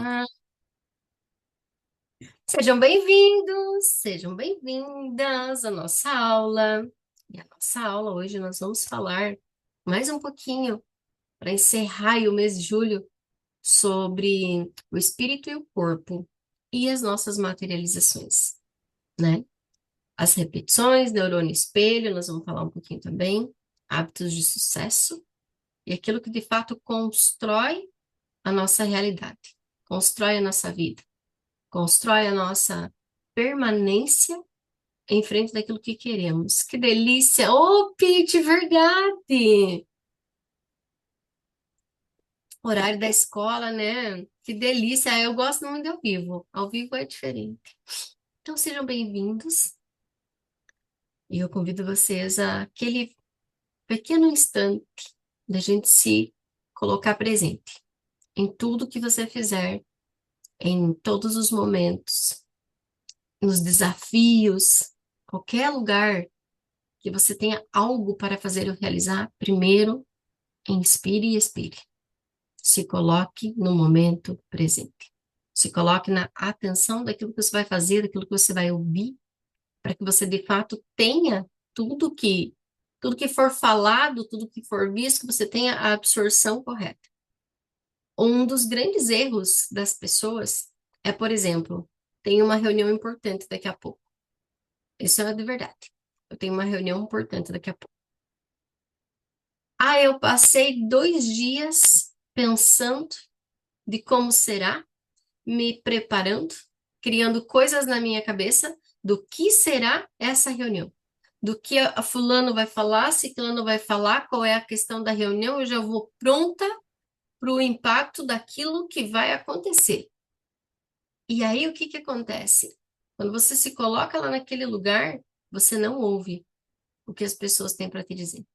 Ah, sejam bem-vindos, sejam bem-vindas à nossa aula. E a nossa aula hoje nós vamos falar mais um pouquinho para encerrar aí o mês de julho sobre o espírito e o corpo e as nossas materializações, né? As repetições, neurônio espelho, nós vamos falar um pouquinho também, hábitos de sucesso e aquilo que de fato constrói a nossa realidade, constrói a nossa vida, constrói a nossa permanência em frente daquilo que queremos. Que delícia! Ô, Pete, verdade! Horário da escola, né? Que delícia! Eu gosto muito de ao vivo. Ao vivo é diferente. Então sejam bem-vindos e eu convido vocês a aquele pequeno instante da gente se colocar presente em tudo que você fizer, em todos os momentos, nos desafios, qualquer lugar que você tenha algo para fazer ou realizar, primeiro, inspire e expire. Se coloque no momento presente. Se coloque na atenção daquilo que você vai fazer, daquilo que você vai ouvir, para que você de fato tenha tudo que for falado, tudo que for visto, que você tenha a absorção correta. Um dos grandes erros das pessoas é, por exemplo, tenho uma reunião importante daqui a pouco. Isso é de verdade. Eu tenho uma reunião importante daqui a pouco. Ah, eu passei 2 dias pensando de como será, me preparando, criando coisas na minha cabeça do que será essa reunião. Do que a fulano vai falar, ciclano vai falar, qual é a questão da reunião, eu já vou pronta para o impacto daquilo que vai acontecer. E aí o que que acontece? Quando você se coloca lá naquele lugar, você não ouve o que as pessoas têm para te dizer.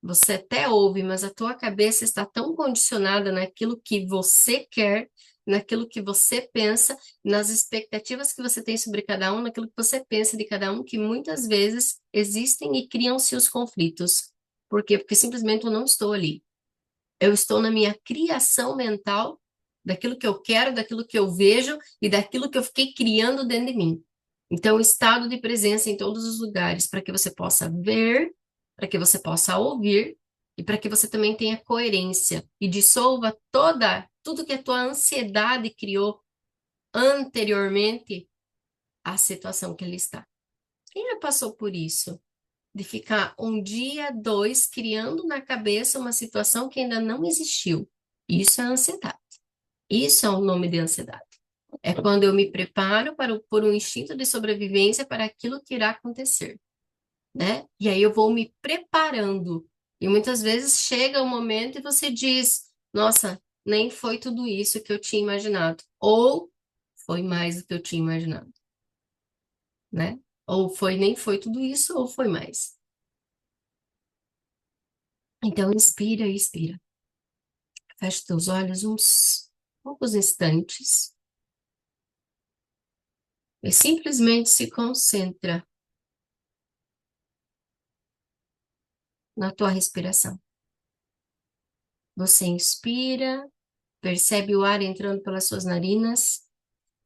Você até ouve, mas a tua cabeça está tão condicionada naquilo que você quer, naquilo que você pensa, nas expectativas que você tem sobre cada um, naquilo que você pensa de cada um, que muitas vezes existem e criam-se os conflitos. Por quê? Porque simplesmente eu não estou ali. Eu estou na minha criação mental daquilo que eu quero, daquilo que eu vejo e daquilo que eu fiquei criando dentro de mim. Então, estado de presença em todos os lugares, para que você possa ver, para que você possa ouvir e para que você também tenha coerência e dissolva tudo que a tua ansiedade criou anteriormente à situação que ele está. Quem já passou por isso? De ficar um dia, dois, criando na cabeça uma situação que ainda não existiu. Isso é ansiedade. Isso é o nome de ansiedade. É quando eu me preparo por um instinto de sobrevivência para aquilo que irá acontecer, né? E aí eu vou me preparando. E muitas vezes chega o momento e você diz: Nossa, nem foi tudo isso que eu tinha imaginado. Ou foi mais do que eu tinha imaginado, né? Ou nem foi tudo isso, ou foi mais. Então, inspira e expira. Feche teus olhos uns poucos instantes e simplesmente se concentra na tua respiração. Você inspira, percebe o ar entrando pelas suas narinas,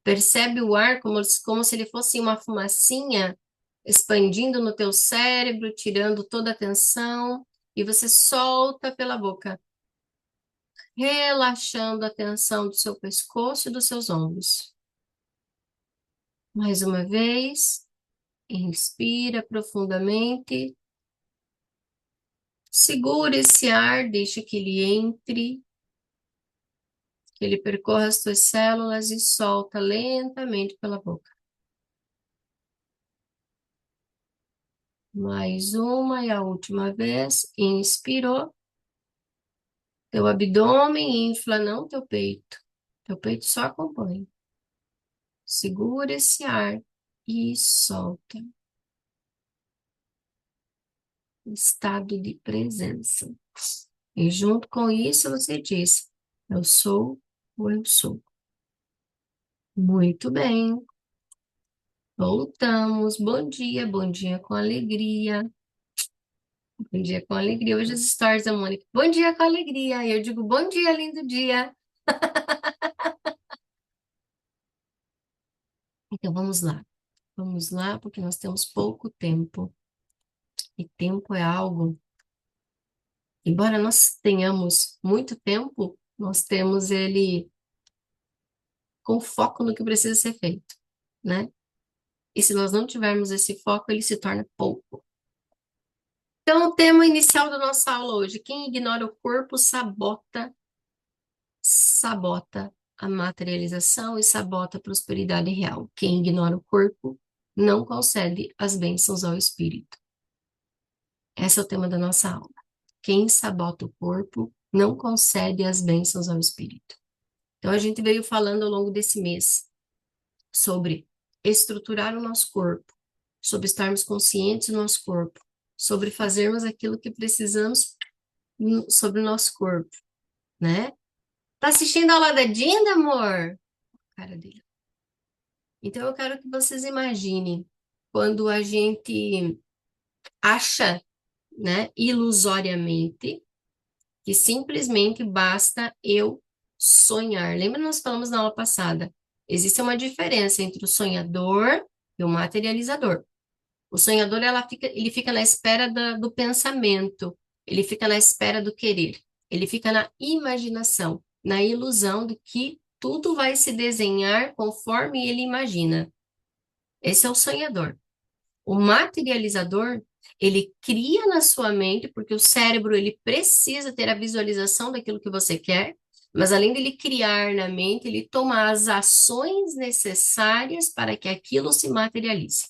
percebe o ar como se ele fosse uma fumacinha expandindo no teu cérebro, tirando toda a tensão, e você solta pela boca, relaxando a tensão do seu pescoço e dos seus ombros. Mais uma vez, inspira profundamente. Segura esse ar, deixa que ele entre, que ele percorra as tuas células e solta lentamente pela boca. Mais uma e a última vez. Inspirou. Teu abdômen infla, não teu peito. Teu peito só acompanha. Segura esse ar e solta. Estado de presença. E junto com isso você diz: Eu sou ou eu sou. Muito bem. Voltamos. Bom dia com alegria. Bom dia com alegria. Hoje as stories da Mônica. Bom dia com alegria. E eu digo bom dia, lindo dia. Então vamos lá, porque nós temos pouco tempo, e tempo é algo, embora nós tenhamos muito tempo, nós temos ele com foco no que precisa ser feito, né? E se nós não tivermos esse foco, ele se torna pouco. Então, o tema inicial da nossa aula hoje: quem ignora o corpo sabota a materialização e sabota a prosperidade real. Quem ignora o corpo não concede as bênçãos ao espírito. Esse é o tema da nossa aula. Quem sabota o corpo não concede as bênçãos ao espírito. Então, a gente veio falando ao longo desse mês sobre estruturar o nosso corpo, sobre estarmos conscientes do nosso corpo, sobre fazermos aquilo que precisamos sobre o nosso corpo, né? Tá assistindo a aula da Dinda, amor? Cara dele. Então, eu quero que vocês imaginem quando a gente acha, né, ilusoriamente, que simplesmente basta eu sonhar. Lembra, nós falamos na aula passada? Existe uma diferença entre o sonhador e o materializador. O sonhador, ele fica na espera do pensamento, ele fica na espera do querer, ele fica na imaginação, na ilusão de que tudo vai se desenhar conforme ele imagina. Esse é o sonhador. O materializador, ele cria na sua mente, porque o cérebro, ele precisa ter a visualização daquilo que você quer, mas além dele criar na mente, ele toma as ações necessárias para que aquilo se materialize.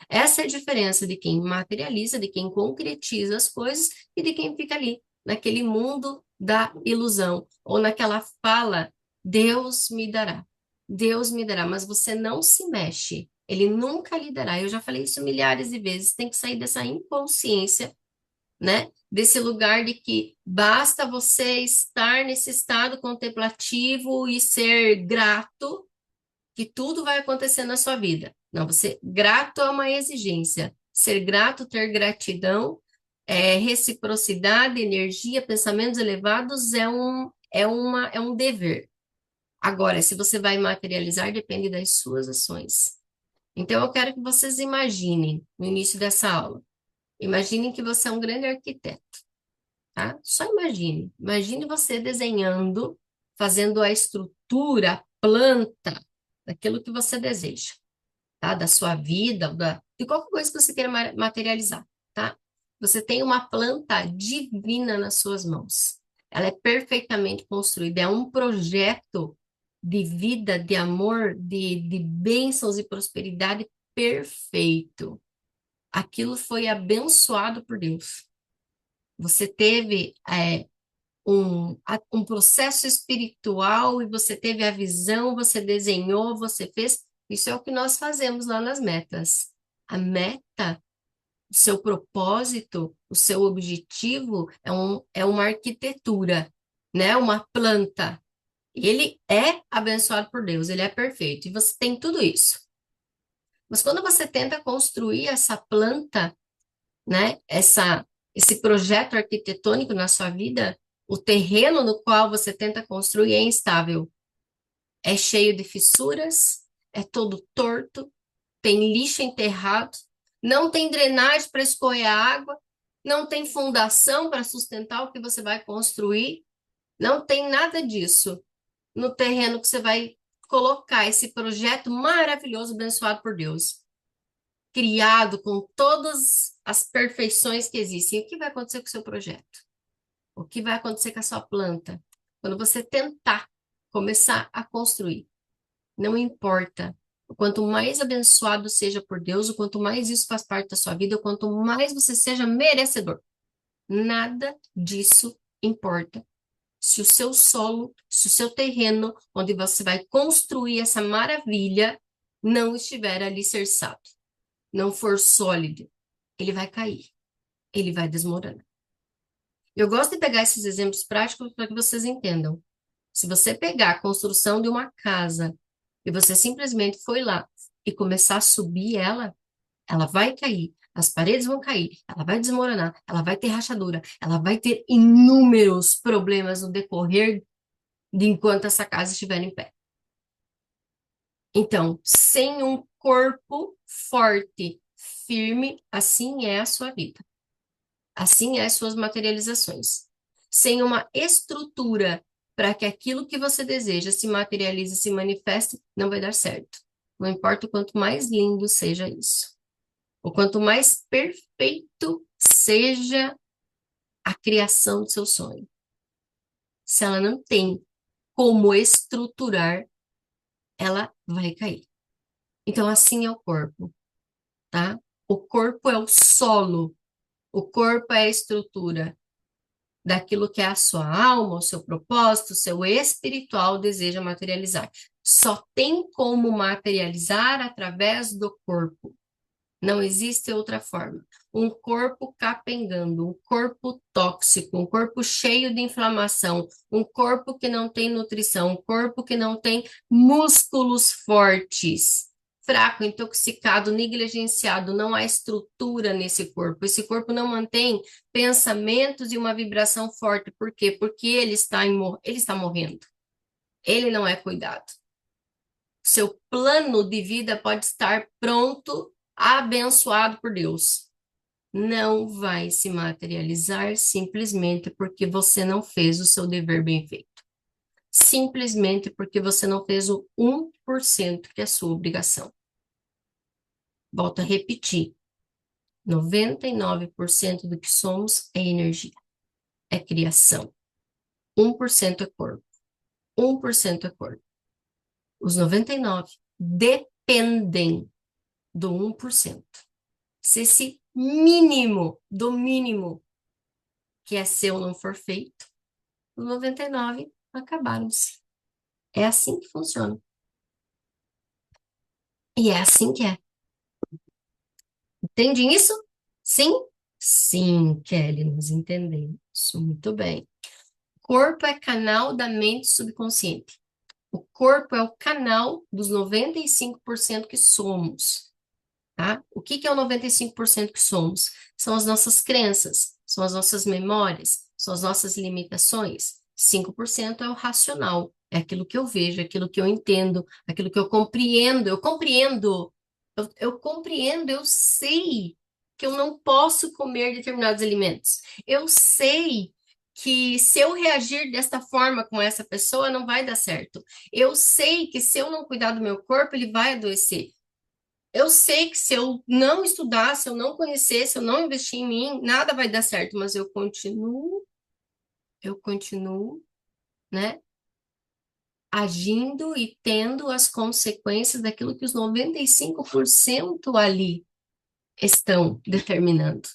Essa é a diferença de quem materializa, de quem concretiza as coisas e de quem fica ali, naquele mundo da ilusão, ou naquela fala, Deus me dará. Deus me dará, mas você não se mexe. Ele nunca lhe dará. Eu já falei isso milhares de vezes. Tem que sair dessa inconsciência, né? Desse lugar de que basta você estar nesse estado contemplativo e ser grato que tudo vai acontecer na sua vida. Não, você grato é uma exigência. Ser grato, ter gratidão, reciprocidade, energia, pensamentos elevados é um dever. Agora, se você vai materializar, depende das suas ações. Então, eu quero que vocês imaginem, no início dessa aula, imaginem que você é um grande arquiteto, tá? Só imagine. Imagine você desenhando, fazendo a estrutura, a planta daquilo que você deseja, tá? Da sua vida, de qualquer coisa que você queira materializar, tá? Você tem uma planta divina nas suas mãos. Ela é perfeitamente construída, é um projeto de vida, de amor, de bênçãos e prosperidade perfeito. Aquilo foi abençoado por Deus. Você teve um processo espiritual e você teve a visão, você desenhou, você fez. Isso é o que nós fazemos lá nas metas. A meta, o seu propósito, o seu objetivo é uma arquitetura, né? Uma planta. Ele é abençoado por Deus, ele é perfeito. E você tem tudo isso. Mas quando você tenta construir essa planta, né? Esse projeto arquitetônico na sua vida, o terreno no qual você tenta construir é instável. É cheio de fissuras, é todo torto, tem lixo enterrado, não tem drenagem para escorrer a água, não tem fundação para sustentar o que você vai construir, não tem nada disso no terreno que você vai colocar esse projeto maravilhoso, abençoado por Deus, criado com todas as perfeições que existem. O que vai acontecer com o seu projeto? O que vai acontecer com a sua planta? Quando você tentar começar a construir, não importa. O quanto mais abençoado seja por Deus, o quanto mais isso faz parte da sua vida, o quanto mais você seja merecedor. Nada disso importa. Se o seu solo, se o seu terreno, onde você vai construir essa maravilha, não estiver alicerçado, não for sólido, ele vai cair, ele vai desmoronar. Eu gosto de pegar esses exemplos práticos para que vocês entendam. Se você pegar a construção de uma casa e você simplesmente foi lá e começar a subir ela, ela vai cair, as paredes vão cair, ela vai desmoronar, ela vai ter rachadura, ela vai ter inúmeros problemas no decorrer de enquanto essa casa estiver em pé. Então, sem um corpo forte, firme, assim é a sua vida. Assim é as suas materializações. Sem uma estrutura para que aquilo que você deseja se materialize, se manifeste, não vai dar certo. Não importa o quanto mais lindo seja isso. O quanto mais perfeito seja a criação do seu sonho. Se ela não tem como estruturar, ela vai cair. Então, assim é o corpo, tá? O corpo é o solo, o corpo é a estrutura daquilo que é a sua alma, o seu propósito, o seu espiritual deseja materializar. Só tem como materializar através do corpo. Não existe outra forma. Um corpo capengando, um corpo tóxico, um corpo cheio de inflamação, um corpo que não tem nutrição, um corpo que não tem músculos fortes, fraco, intoxicado, negligenciado, não há estrutura nesse corpo. Esse corpo não mantém pensamentos e uma vibração forte. Por quê? Porque ele está morrendo. Ele não é cuidado. Seu plano de vida pode estar pronto, abençoado por Deus. Não vai se materializar simplesmente porque você não fez o seu dever bem feito. Simplesmente porque você não fez o 1% que é a sua obrigação. Volto a repetir. 99% do que somos é energia, é criação. 1% é corpo. 1% é corpo. Os 99% dependem do 1%. Se esse mínimo do mínimo que é seu não for feito, os 99 acabaram-se. É assim que funciona. E é assim que é. Entende isso? Sim? Sim, Kelly, nós entendemos. Muito bem. Corpo é canal da mente subconsciente. O corpo é o canal dos 95% que somos. Tá? O que que é o 95% que somos? São as nossas crenças, são as nossas memórias, são as nossas limitações. 5% é o racional, é aquilo que eu vejo, é aquilo que eu entendo, aquilo que eu compreendo. Eu compreendo, eu sei que eu não posso comer determinados alimentos. Eu sei que se eu reagir desta forma com essa pessoa, não vai dar certo. Eu sei que se eu não cuidar do meu corpo, ele vai adoecer. Eu sei que se eu não estudar, se eu não conhecer, se eu não investir em mim, nada vai dar certo, mas eu continuo, né, agindo e tendo as consequências daquilo que os 95% ali estão determinando.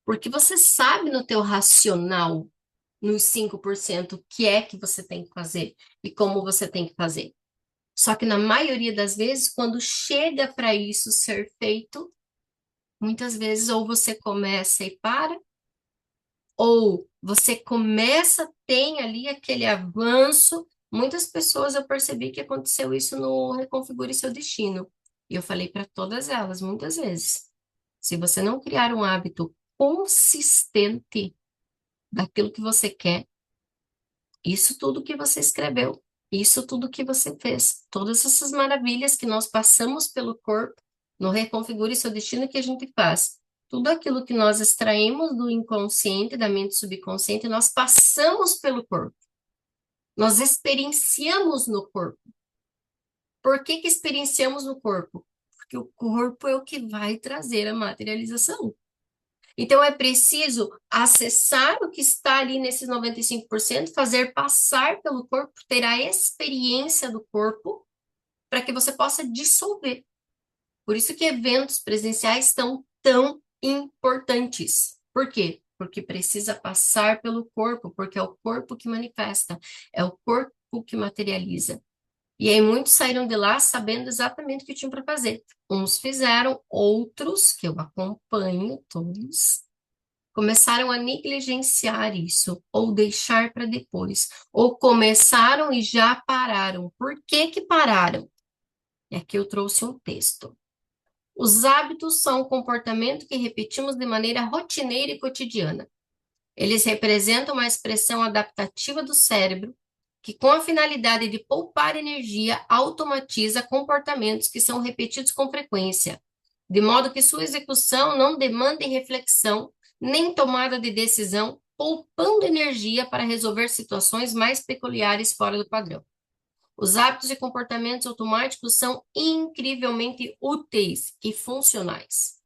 Porque você sabe no teu racional, nos 5%, o que é que você tem que fazer e como você tem que fazer. Só que na maioria das vezes, quando chega para isso ser feito, muitas vezes, ou você começa e para, ou você começa, tem ali aquele avanço. Muitas pessoas eu percebi que aconteceu isso no Reconfigure Seu Destino. E eu falei para todas elas, muitas vezes, se você não criar um hábito consistente daquilo que você quer, isso tudo que você escreveu, isso tudo que você fez, todas essas maravilhas que nós passamos pelo corpo, no Reconfigure Seu Destino que a gente faz. Tudo aquilo que nós extraímos do inconsciente, da mente subconsciente, nós passamos pelo corpo. Nós experienciamos no corpo. Por que que experienciamos no corpo? Porque o corpo é o que vai trazer a materialização. Então, é preciso acessar o que está ali nesses 95%, fazer passar pelo corpo, ter a experiência do corpo, para que você possa dissolver. Por isso que eventos presenciais são tão importantes. Por quê? Porque precisa passar pelo corpo, porque é o corpo que manifesta, é o corpo que materializa. E aí muitos saíram de lá sabendo exatamente o que tinham para fazer. Uns fizeram, outros, que eu acompanho todos, começaram a negligenciar isso, ou deixar para depois, ou começaram e já pararam. Por que que pararam? E aqui eu trouxe um texto. Os hábitos são o comportamento que repetimos de maneira rotineira e cotidiana. Eles representam uma expressão adaptativa do cérebro que com a finalidade de poupar energia, automatiza comportamentos que são repetidos com frequência, de modo que sua execução não demande reflexão nem tomada de decisão, poupando energia para resolver situações mais peculiares fora do padrão. Os hábitos e comportamentos automáticos são incrivelmente úteis e funcionais.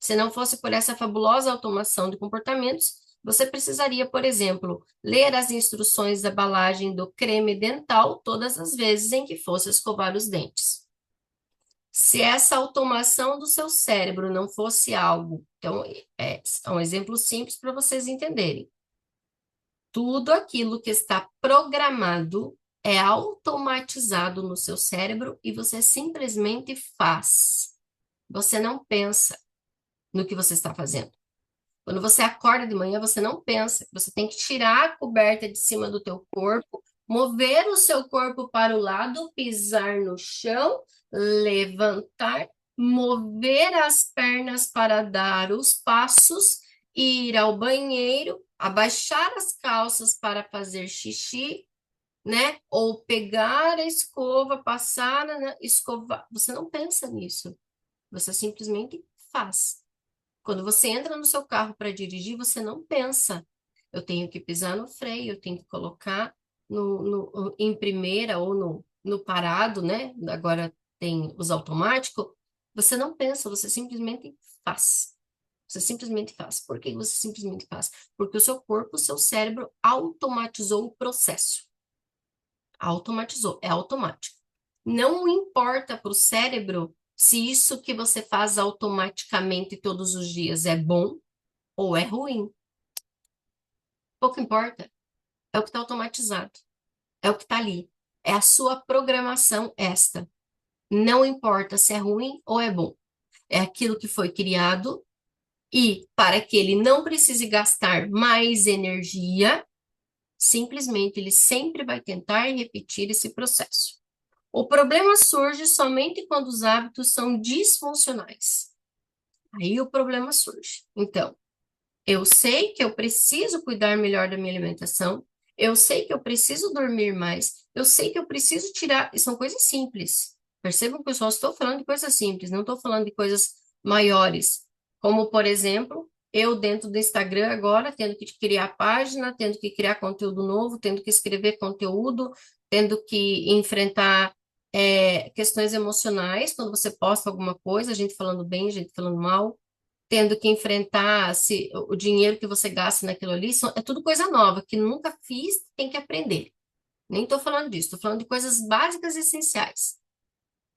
Se não fosse por essa fabulosa automação de comportamentos, você precisaria, por exemplo, ler as instruções da embalagem do creme dental todas as vezes em que fosse escovar os dentes. Se essa automação do seu cérebro não fosse algo, então é um exemplo simples para vocês entenderem. Tudo aquilo que está programado é automatizado no seu cérebro e você simplesmente faz. Você não pensa no que você está fazendo. Quando você acorda de manhã, você não pensa. Você tem que tirar a coberta de cima do teu corpo, mover o seu corpo para o lado, pisar no chão, levantar, mover as pernas para dar os passos, ir ao banheiro, abaixar as calças para fazer xixi, né? Ou pegar a escova, passar na escova. Você não pensa nisso. Você simplesmente faz. Quando você entra no seu carro para dirigir, você não pensa. Eu tenho que pisar no freio, eu tenho que colocar em primeira ou no parado, né? Agora tem os automáticos. Você não pensa, você simplesmente faz. Você simplesmente faz. Por que você simplesmente faz? Porque o seu corpo, o seu cérebro automatizou o processo. Automatizou, é automático. Não importa para o cérebro se isso que você faz automaticamente todos os dias é bom ou é ruim. Pouco importa. É o que está automatizado. É o que está ali. É a sua programação esta. Não importa se é ruim ou é bom. É aquilo que foi criado e para que ele não precise gastar mais energia, simplesmente ele sempre vai tentar repetir esse processo. O problema surge somente quando os hábitos são disfuncionais. Aí o problema surge. Então, eu sei que eu preciso cuidar melhor da minha alimentação, eu sei que eu preciso dormir mais, eu sei que eu preciso tirar. E são coisas simples. Percebam que eu só estou falando de coisas simples, não estou falando de coisas maiores. Como, por exemplo, eu dentro do Instagram agora, tendo que criar página, tendo que criar conteúdo novo, tendo que escrever conteúdo, tendo que enfrentar questões emocionais, quando você posta alguma coisa, a gente falando bem, a gente falando mal, tendo que enfrentar se o dinheiro que você gasta naquilo ali, é tudo coisa nova, que nunca fiz, tem que aprender. Nem estou falando disso, estou falando de coisas básicas e essenciais.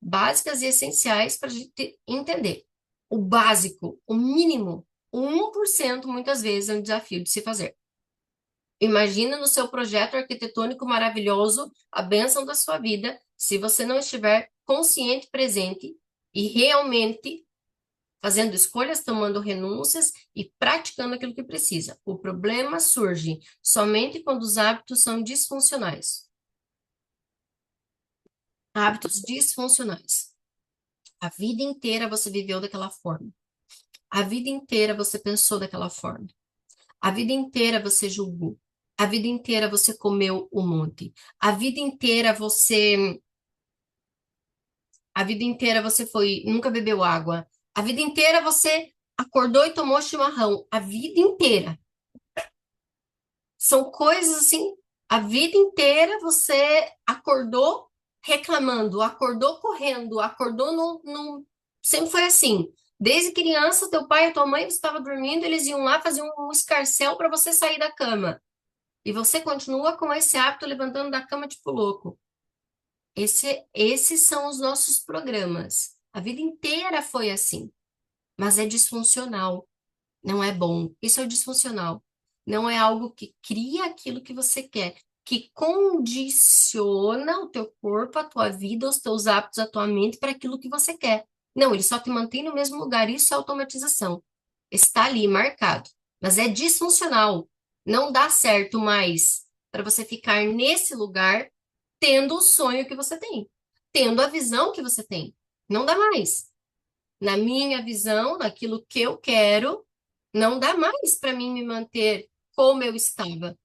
Básicas e essenciais para a gente entender. O básico, o mínimo, o 1% muitas vezes é um desafio de se fazer. Imagina no seu projeto arquitetônico maravilhoso a bênção da sua vida, se você não estiver consciente, presente e realmente fazendo escolhas, tomando renúncias e praticando aquilo que precisa. O problema surge somente quando os hábitos são disfuncionais. Hábitos disfuncionais. A vida inteira você viveu daquela forma. A vida inteira você pensou daquela forma. A vida inteira você julgou. A vida inteira você comeu um monte. A vida inteira você foi, nunca bebeu água. A vida inteira você acordou e tomou chimarrão. A vida inteira. São coisas assim, a vida inteira você acordou reclamando, acordou correndo, acordou Sempre foi assim. Desde criança, teu pai e tua mãe estava dormindo, eles iam lá fazer um escarcéu para você sair da cama. E você continua com esse hábito levantando da cama tipo louco. Esses são os nossos programas. A vida inteira foi assim, mas é disfuncional. Não é bom. Isso é o disfuncional. Não é algo que cria aquilo que você quer, que condiciona o teu corpo, a tua vida, os teus hábitos, a tua mente para aquilo que você quer. Não, ele só te mantém no mesmo lugar. Isso é automatização. Está ali marcado, mas é disfuncional. Não dá certo mais para você ficar nesse lugar tendo o sonho que você tem, tendo a visão que você tem. Não dá mais. Na minha visão, naquilo que eu quero, não dá mais para mim me manter como eu estava.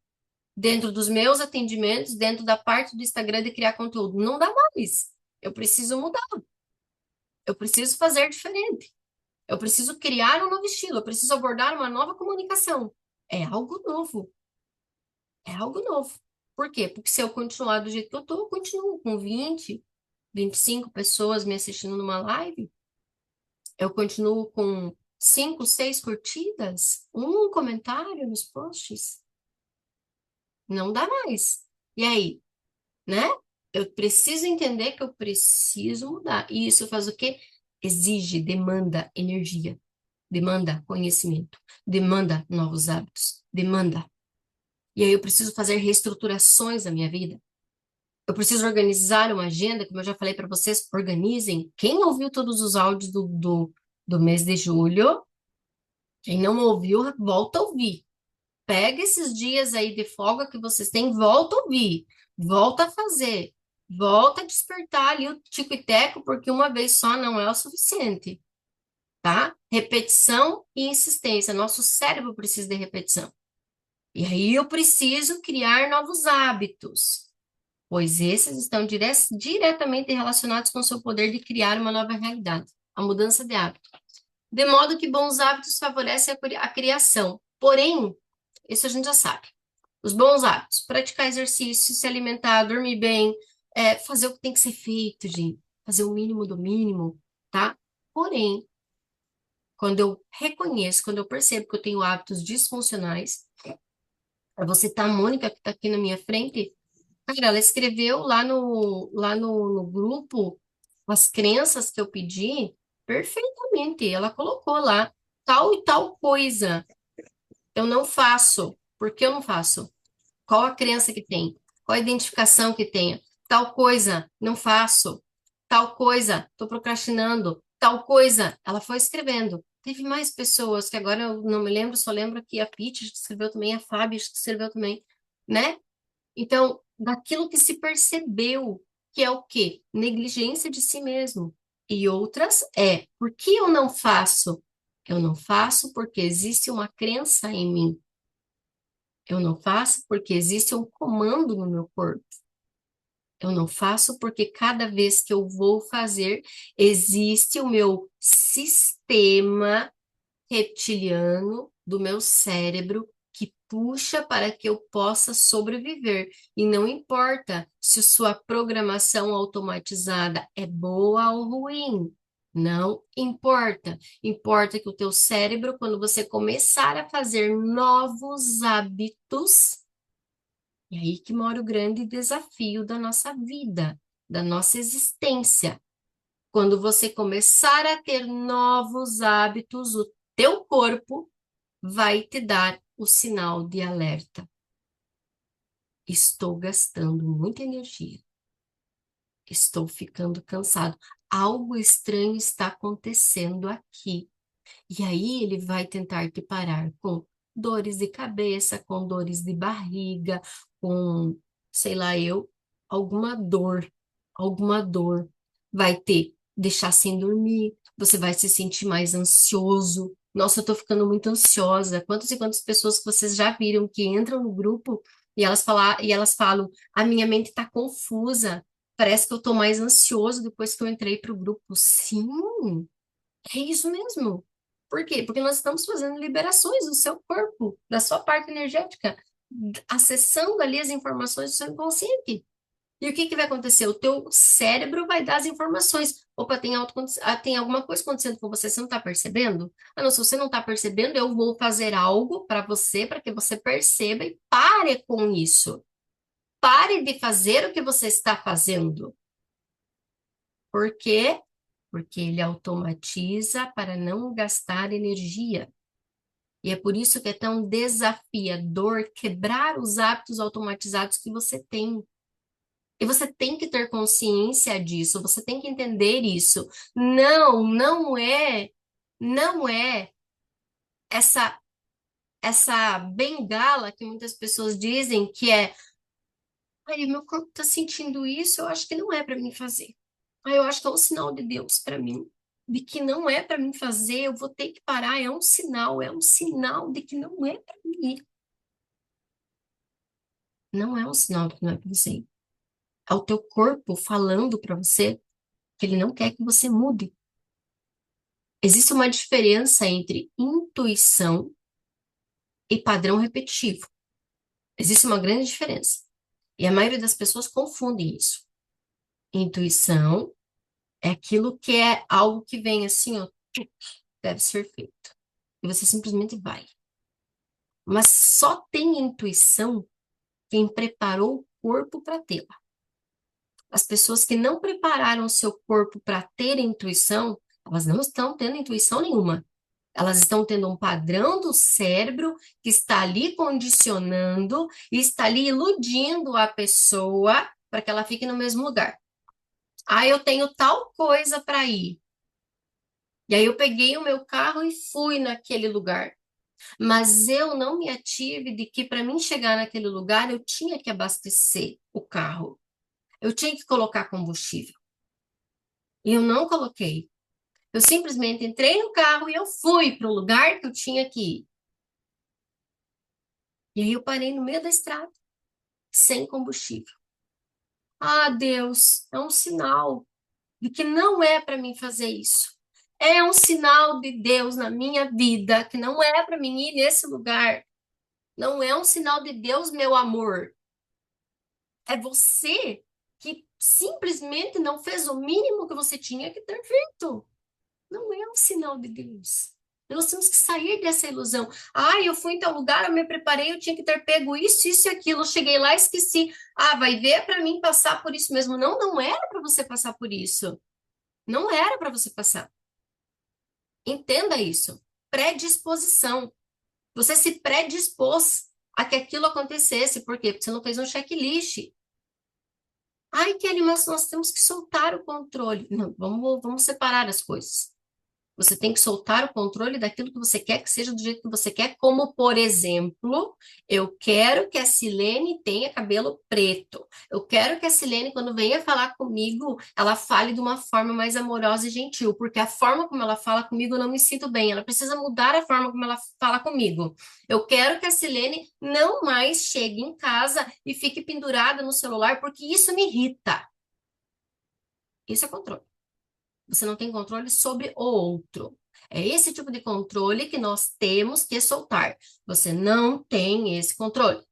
dentro dos meus atendimentos, dentro da parte do Instagram de criar conteúdo. Não dá mais. Eu preciso mudar. Eu preciso fazer diferente. Eu preciso criar um novo estilo. Eu preciso abordar uma nova comunicação. É algo novo. É algo novo. Por quê? Porque se eu continuar do jeito que eu tô, eu continuo com 25 pessoas me assistindo numa live. Eu continuo com 5, 6 curtidas, um comentário nos posts. Não dá mais. E aí, né? Eu preciso entender que eu preciso mudar. E isso faz o quê? Exige, demanda energia, demanda conhecimento, demanda novos hábitos, demanda. E aí eu preciso fazer reestruturações na minha vida. Eu preciso organizar uma agenda, como eu já falei para vocês, organizem. Quem ouviu todos os áudios do mês de julho, quem não ouviu, volta a ouvir. Pega esses dias aí de folga que vocês têm, volta a ouvir, volta a fazer, volta a despertar ali o tico e teco, porque uma vez só não é o suficiente, tá? Repetição e insistência. Nosso cérebro precisa de repetição. E aí eu preciso criar novos hábitos, pois esses estão diretamente relacionados com o seu poder de criar uma nova realidade, a mudança de hábito. De modo que bons hábitos favorecem a criação. Porém, isso a gente já sabe. Os bons hábitos, praticar exercício, se alimentar, dormir bem, fazer o que tem que ser feito, gente. Fazer o mínimo do mínimo, tá? Porém, quando eu reconheço, quando eu percebo que eu tenho hábitos disfuncionais, você tá a Mônica, que tá aqui na minha frente, cara, ela escreveu lá no grupo as crenças que eu pedi perfeitamente. Ela colocou lá tal e tal coisa. Eu não faço. Por que eu não faço? Qual a crença que tem? Qual a identificação que tenha? Tal coisa, não faço. Tal coisa, estou procrastinando. Tal coisa, ela foi escrevendo. Teve mais pessoas que agora eu não me lembro, só lembro que a Pitty escreveu também, a Fábio escreveu também, né? Então, daquilo que se percebeu, que é o quê? Negligência de si mesmo. E outras por que eu não faço? Eu não faço porque existe uma crença em mim. Eu não faço porque existe um comando no meu corpo. Eu não faço porque cada vez que eu vou fazer, existe o meu sistema reptiliano do meu cérebro que puxa para que eu possa sobreviver. E não importa se sua programação automatizada é boa ou ruim. Não importa. Importa que o teu cérebro, quando você começar a fazer novos hábitos, é aí que mora o grande desafio da nossa vida, da nossa existência. Quando você começar a ter novos hábitos, o teu corpo vai te dar o sinal de alerta. Estou gastando muita energia. Estou ficando cansado. Algo estranho está acontecendo aqui. E aí ele vai tentar te parar com dores de cabeça, com dores de barriga, com, sei lá, alguma dor. Vai te deixar sem dormir, você vai se sentir mais ansioso. Nossa, eu tô ficando muito ansiosa. Quantas e quantas pessoas que vocês já viram que entram no grupo e elas falam, a minha mente tá confusa. Parece que eu tô mais ansioso depois que eu entrei pro grupo. Sim, é isso mesmo. Por quê? Porque nós estamos fazendo liberações do seu corpo, da sua parte energética, acessando ali as informações do seu inconsciente. E o que que vai acontecer? O teu cérebro vai dar as informações. Opa, tem alguma coisa acontecendo com você, você não está percebendo? Ah, não, se você não está percebendo, eu vou fazer algo para você, para que você perceba e pare com isso. Pare de fazer o que você está fazendo. Por quê? Porque ele automatiza para não gastar energia. E é por isso que é tão desafiador quebrar os hábitos automatizados que você tem. E você tem que ter consciência disso, você tem que entender isso. Não é essa essa bengala que muitas pessoas dizem que ai, meu corpo está sentindo isso, eu acho que não é para mim fazer. Ai, eu acho que é um sinal de Deus para mim, de que não é para mim fazer, eu vou ter que parar, é um sinal de que não é para mim. não é um sinal de que não é para você ir. É o teu corpo falando para você que ele não quer que você mude. Existe uma diferença entre intuição e padrão repetitivo. Existe uma grande diferença. E a maioria das pessoas confundem isso. Intuição é aquilo que é algo que vem assim, ó, deve ser feito. E você simplesmente vai. Mas só tem intuição quem preparou o corpo para tê-la. As pessoas que não prepararam o seu corpo para ter intuição, elas não estão tendo intuição nenhuma. Elas estão tendo um padrão do cérebro que está ali condicionando e está ali iludindo a pessoa para que ela fique no mesmo lugar. Ah, eu tenho tal coisa para ir. E aí eu peguei o meu carro e fui naquele lugar. Mas eu não me ative de que para mim chegar naquele lugar eu tinha que abastecer o carro. Eu tinha que colocar combustível. E eu não coloquei. Eu simplesmente entrei no carro e eu fui para o lugar que eu tinha que ir. E aí eu parei no meio da estrada, sem combustível. Ah, Deus, é um sinal de que não é para mim fazer isso. É um sinal de Deus na minha vida que não é para mim ir nesse lugar. Não é um sinal de Deus, meu amor. É você que simplesmente não fez o mínimo que você tinha que ter feito. Não é um sinal de Deus. Nós temos que sair dessa ilusão. Ah, eu fui em tal lugar, eu me preparei, eu tinha que ter pego isso e aquilo. Eu cheguei lá, esqueci. Ah, vai ver para mim passar por isso mesmo. Não, não era para você passar por isso. Não era para você passar. Entenda isso. Predisposição. Você se predispôs a que aquilo acontecesse. Por quê? Porque você não fez um checklist. Ai, Kelly, mas nós temos que soltar o controle. Não, vamos separar as coisas. Você tem que soltar o controle daquilo que você quer que seja do jeito que você quer, como, por exemplo, eu quero que a Silene tenha cabelo preto. Eu quero que a Silene, quando venha falar comigo, ela fale de uma forma mais amorosa e gentil, porque a forma como ela fala comigo eu não me sinto bem. Ela precisa mudar a forma como ela fala comigo. Eu quero que a Silene não mais chegue em casa e fique pendurada no celular, porque isso me irrita. Isso é controle. Você não tem controle sobre o outro. É esse tipo de controle que nós temos que soltar. Você não tem esse controle,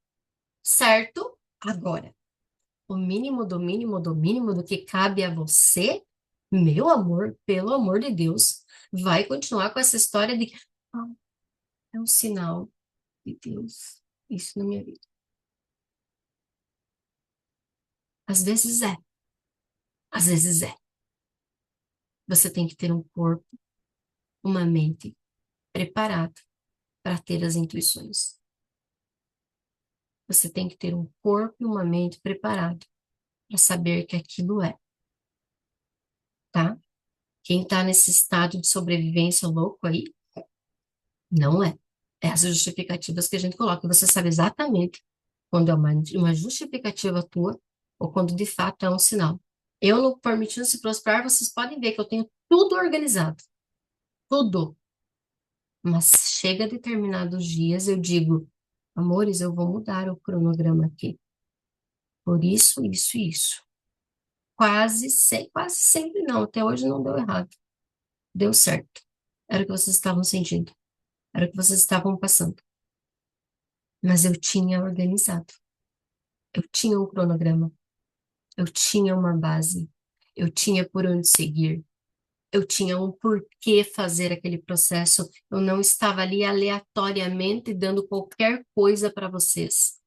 certo? Agora, o mínimo do mínimo do mínimo do que cabe a você, meu amor, pelo amor de Deus, vai continuar com essa história de que "Ah, é um sinal de Deus isso na minha vida. Às vezes é, às vezes é. Você tem que ter um corpo, uma mente preparada para ter as intuições. Você tem que ter um corpo e uma mente preparado para saber que aquilo é, tá? Quem tá nesse estado de sobrevivência louco aí, não é. É as justificativas que a gente coloca. Você sabe exatamente quando é uma justificativa tua ou quando de fato é um sinal. Eu, no Permitindo Se Prosperar, vocês podem ver que eu tenho tudo organizado. Tudo. Mas chega determinados dias, eu digo, amores, eu vou mudar o cronograma aqui. Por isso e isso. Quase sempre não. Até hoje não deu errado. Deu certo. Era o que vocês estavam sentindo. Era o que vocês estavam passando. Mas eu tinha organizado. Eu tinha um cronograma. Eu tinha uma base. Eu tinha por onde seguir. Eu tinha um porquê fazer aquele processo. Eu não estava ali aleatoriamente dando qualquer coisa para vocês.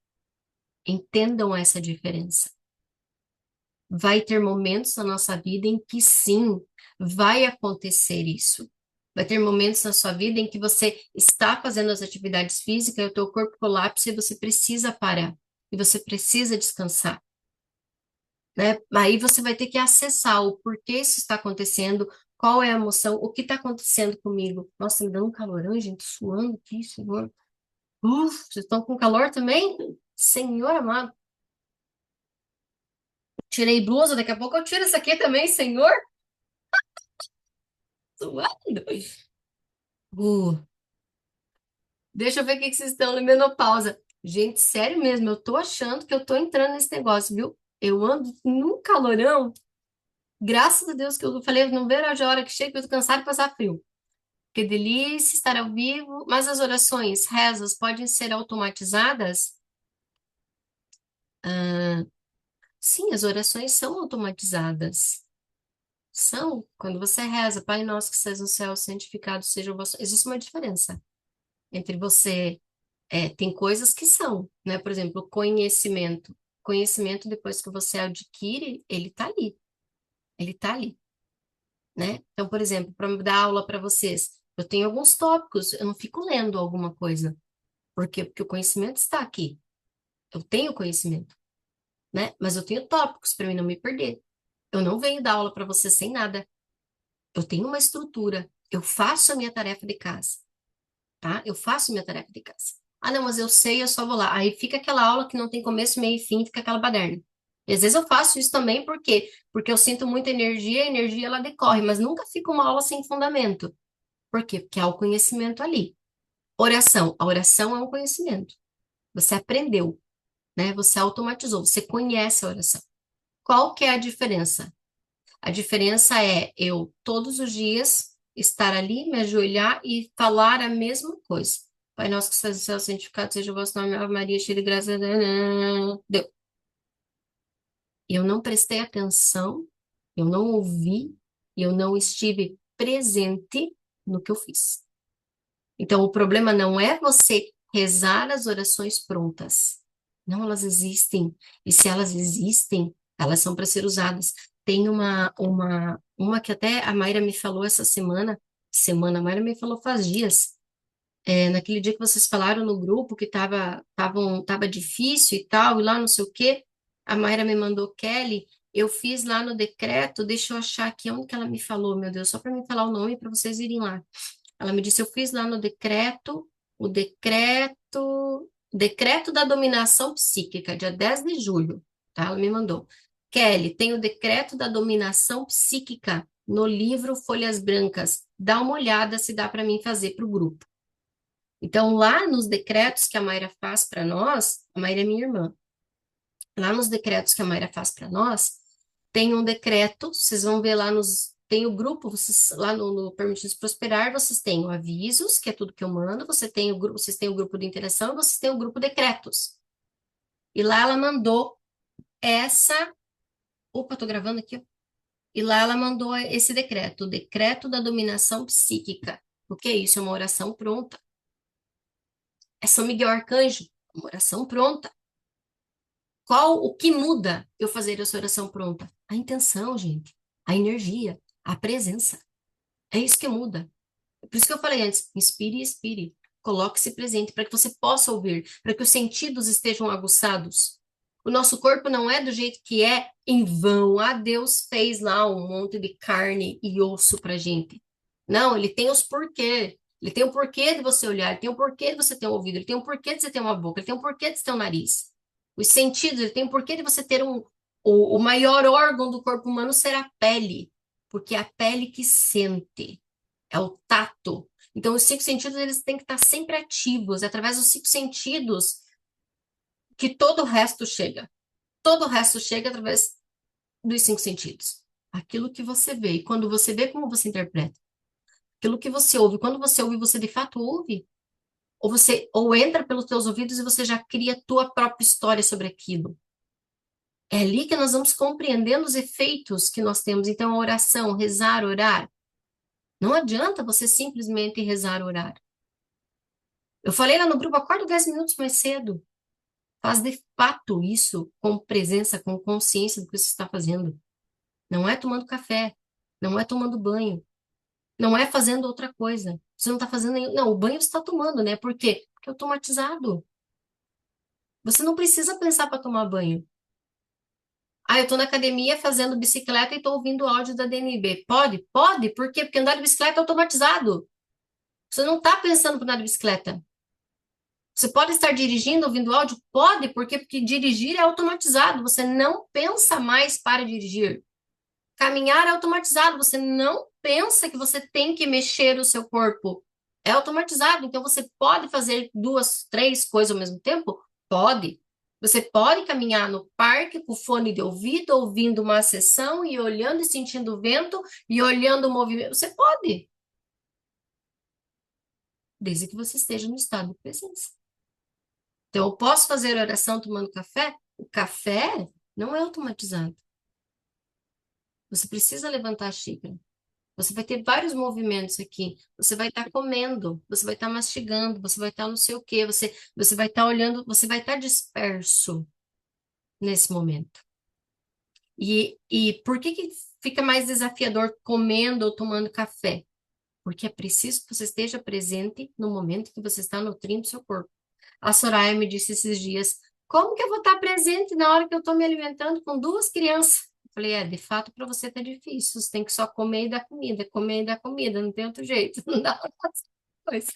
Entendam essa diferença. Vai ter momentos na nossa vida em que sim, vai acontecer isso. Vai ter momentos na sua vida em que você está fazendo as atividades físicas e o teu corpo colapsa e você precisa parar. E você precisa descansar, né? Aí você vai ter que acessar o porquê isso está acontecendo, qual é a emoção, o que está acontecendo comigo. Nossa, me dando um calorão, gente, suando aqui, Senhor. Vocês estão com calor também? Senhor amado. Tirei blusa, daqui a pouco eu tiro essa aqui também, Senhor. Suando. Uh, deixa eu ver o que que vocês estão na menopausa. Gente, sério mesmo, eu tô achando que eu tô entrando nesse negócio, viu? Eu ando num calorão. Graças a Deus que eu falei, eu não vejo a hora que chega, que eu tô cansada de passar frio. Que delícia estar ao vivo. Mas as orações, rezas, podem ser automatizadas? Ah, sim, as orações são automatizadas. São. Quando você reza, Pai nosso que estás no céu, santificado seja o vosso... Existe uma diferença entre você... tem coisas que são, né? Por exemplo, conhecimento. Conhecimento, depois que você adquire, ele tá ali. Ele tá ali, né? Então, por exemplo, para dar aula para vocês, eu tenho alguns tópicos, eu não fico lendo alguma coisa. Por quê? Porque o conhecimento está aqui. Eu tenho conhecimento, né? Mas eu tenho tópicos para mim não me perder. Eu não venho dar aula para vocês sem nada. Eu tenho uma estrutura. Eu faço a minha tarefa de casa, tá? Eu faço a minha tarefa de casa. Ah, não, mas eu sei, eu só vou lá. Aí fica aquela aula que não tem começo, meio e fim, fica aquela baderna. E às vezes eu faço isso também, por quê? Porque eu sinto muita energia, a energia ela decorre, mas nunca fica uma aula sem fundamento. Por quê? Porque há o conhecimento ali. Oração. A oração é um conhecimento. Você aprendeu, né? Você automatizou, você conhece a oração. Qual que é a diferença? A diferença é eu, todos os dias, estar ali, me ajoelhar e falar a mesma coisa. Pai nosso que estás no céu, santificado seja o vosso nome, Ave Maria, cheia de graça. Deu. Eu não prestei atenção, eu não ouvi, eu não estive presente no que eu fiz. Então, o problema não é você rezar as orações prontas. Não, elas existem. E se elas existem, elas são para ser usadas. Tem uma que até a Mayra me falou essa semana, a Mayra me falou faz dias, naquele dia que vocês falaram no grupo que tava difícil e tal, e lá não sei o quê, a Mayra me mandou, Kelly, eu fiz lá no decreto, deixa eu achar aqui onde que ela me falou, meu Deus, só para me falar o nome para vocês irem lá. Ela me disse, eu fiz lá no decreto, decreto da dominação psíquica, dia 10 de julho, tá? Ela me mandou. Kelly, tem o decreto da dominação psíquica no livro Folhas Brancas. Dá uma olhada se dá para mim fazer para o grupo. Então, lá nos decretos que a Mayra faz para nós, a Mayra é minha irmã, lá nos decretos que a Mayra faz para nós, tem um decreto, vocês vão ver lá tem o grupo, vocês, lá no Permitidos Prosperar, vocês têm o avisos, que é tudo que eu mando, vocês têm o grupo de interação e vocês têm o grupo decretos. E lá ela mandou essa, opa, tô gravando aqui, ó. E lá ela mandou esse decreto, o decreto da dominação psíquica. O que é isso? É uma oração pronta. É São Miguel Arcanjo, uma oração pronta. O que muda eu fazer essa oração pronta? A intenção, gente, a energia, a presença. É isso que muda. Por isso que eu falei antes, inspire e expire. Coloque-se presente para que você possa ouvir, para que os sentidos estejam aguçados. O nosso corpo não é do jeito que é em vão. Ah, Deus fez lá um monte de carne e osso para gente. Não, ele tem os porquê. Ele tem o porquê de você olhar, ele tem o porquê de você ter um ouvido, ele tem o porquê de você ter uma boca, ele tem o porquê de você ter um nariz. Os sentidos, ele tem o porquê de você ter o maior órgão do corpo humano ser a pele, porque é a pele que sente, é o tato. Então, os cinco sentidos, eles têm que estar sempre ativos, é através dos cinco sentidos que todo o resto chega. Todo o resto chega através dos cinco sentidos. Aquilo que você vê, e quando você vê, como você interpreta. Aquilo que você ouve, quando você ouve, você de fato ouve? Ou entra pelos teus ouvidos e você já cria a tua própria história sobre aquilo. É ali que nós vamos compreendendo os efeitos que nós temos. Então, a oração, rezar, orar. Não adianta você simplesmente rezar, orar. Eu falei lá no grupo, acorda 10 minutos mais cedo. Faz de fato isso com presença, com consciência do que você está fazendo. Não é tomando café, não é tomando banho, não é fazendo outra coisa. Você não está fazendo nenhum. Não, o banho você está tomando, né? Por quê? Porque é automatizado. Você não precisa pensar para tomar banho. Ah, eu estou na academia fazendo bicicleta e estou ouvindo o áudio da DNB. Pode? Pode. Por quê? Porque andar de bicicleta é automatizado. Você não está pensando para andar de bicicleta. Você pode estar dirigindo, ouvindo áudio? Pode. Por quê? Porque dirigir é automatizado. Você não pensa mais para dirigir. Caminhar é automatizado. Você não pensa que você tem que mexer o seu corpo. É automatizado. Então, você pode fazer duas, três coisas ao mesmo tempo? pode. Você pode caminhar no parque com fone de ouvido, ouvindo uma sessão e olhando e sentindo o vento e olhando o movimento. Você pode, desde que você esteja no estado de presença. Então, eu posso fazer oração tomando café? O café não é automatizado. Você precisa levantar a xícara. Você vai ter vários movimentos aqui. Você vai estar comendo, você vai estar mastigando, você vai estar não sei o quê, você vai estar olhando, você vai estar disperso nesse momento. E por que que fica mais desafiador comendo ou tomando café? Porque é preciso que você esteja presente no momento que você está nutrindo seu corpo. A Soraya me disse esses dias, como que eu vou estar presente na hora que eu estou me alimentando com duas crianças? Eu falei, de fato, para você tá difícil. Você tem que só comer e dar comida, comer e dar comida, não tem outro jeito. Não dá pra fazer coisa.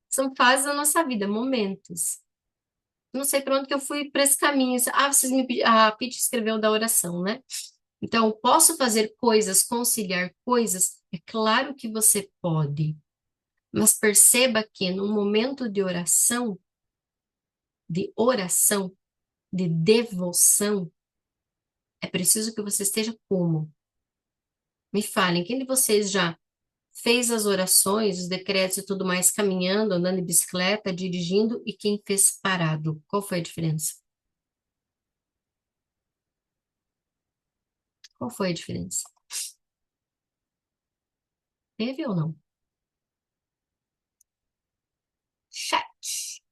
São fases da nossa vida, momentos. Não sei para onde que eu fui para esse caminho. Vocês me a Pete escreveu da oração, né? Então, posso fazer coisas, conciliar coisas? É claro que você pode. Mas perceba que no momento de oração, de devoção, é preciso que você esteja como? Me falem, quem de vocês já fez as orações, os decretos e tudo mais, caminhando, andando de bicicleta, dirigindo, e quem fez parado? Qual foi a diferença? Qual foi a diferença? Teve ou não? Chat.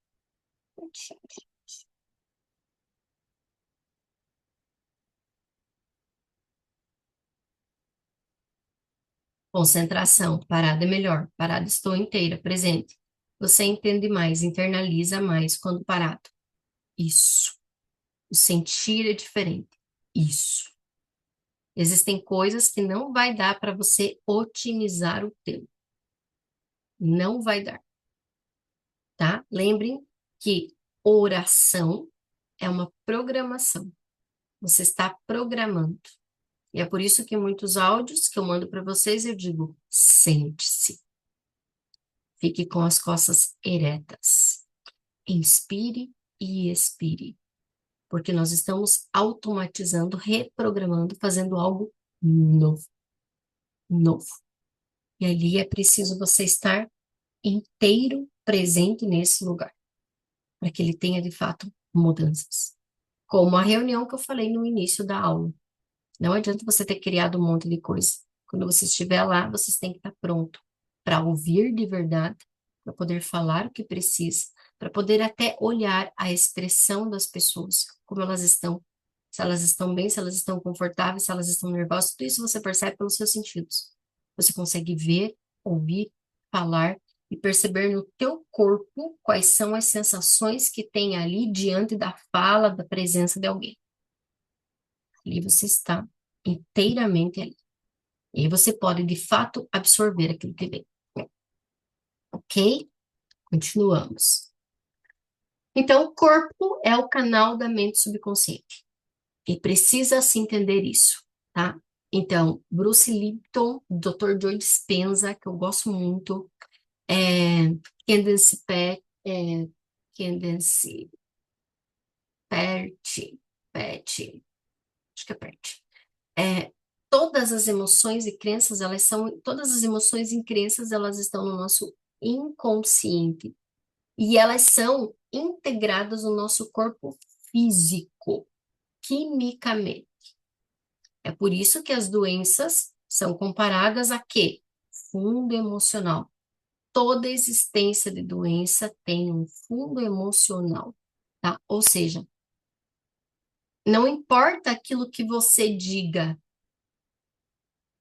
Concentração, parada é melhor. Parada estou inteira, presente. Você entende mais, internaliza mais quando parado. Isso. O sentir é diferente. Isso. Existem coisas que não vai dar para você otimizar o tempo. Não vai dar, tá? Lembrem que oração é uma programação. Você está programando. E é por isso que muitos áudios que eu mando para vocês eu digo: sente-se, fique com as costas eretas, inspire e expire, porque nós estamos automatizando, reprogramando, fazendo algo novo, novo. E ali é preciso você estar inteiro presente nesse lugar, para que ele tenha de fato mudanças. Como a reunião que eu falei no início da aula. Não adianta você ter criado um monte de coisa. Quando você estiver lá, vocês têm que estar pronto para ouvir de verdade, para poder falar o que precisa, para poder até olhar a expressão das pessoas, como elas estão, se elas estão bem, se elas estão confortáveis, se elas estão nervosas, tudo isso você percebe pelos seus sentidos. Você consegue ver, ouvir, falar e perceber no teu corpo quais são as sensações que tem ali diante da fala, da presença de alguém. Ali você está inteiramente ali. E aí você pode, de fato, absorver aquilo que vem. Ok? Continuamos. Então, o corpo é o canal da mente subconsciente. E precisa se entender isso, tá? Então, Bruce Lipton, Dr. Joe Dispenza, que eu gosto muito, Candace Pert, Candace Pert, Pet, acho que é Pert. É, todas as emoções e crenças, todas as emoções e crenças, elas estão no nosso inconsciente. E elas são integradas no nosso corpo físico, quimicamente. É por isso que as doenças são comparadas a quê? Fundo emocional. Toda existência de doença tem um fundo emocional, tá? Ou seja, não importa aquilo que você diga,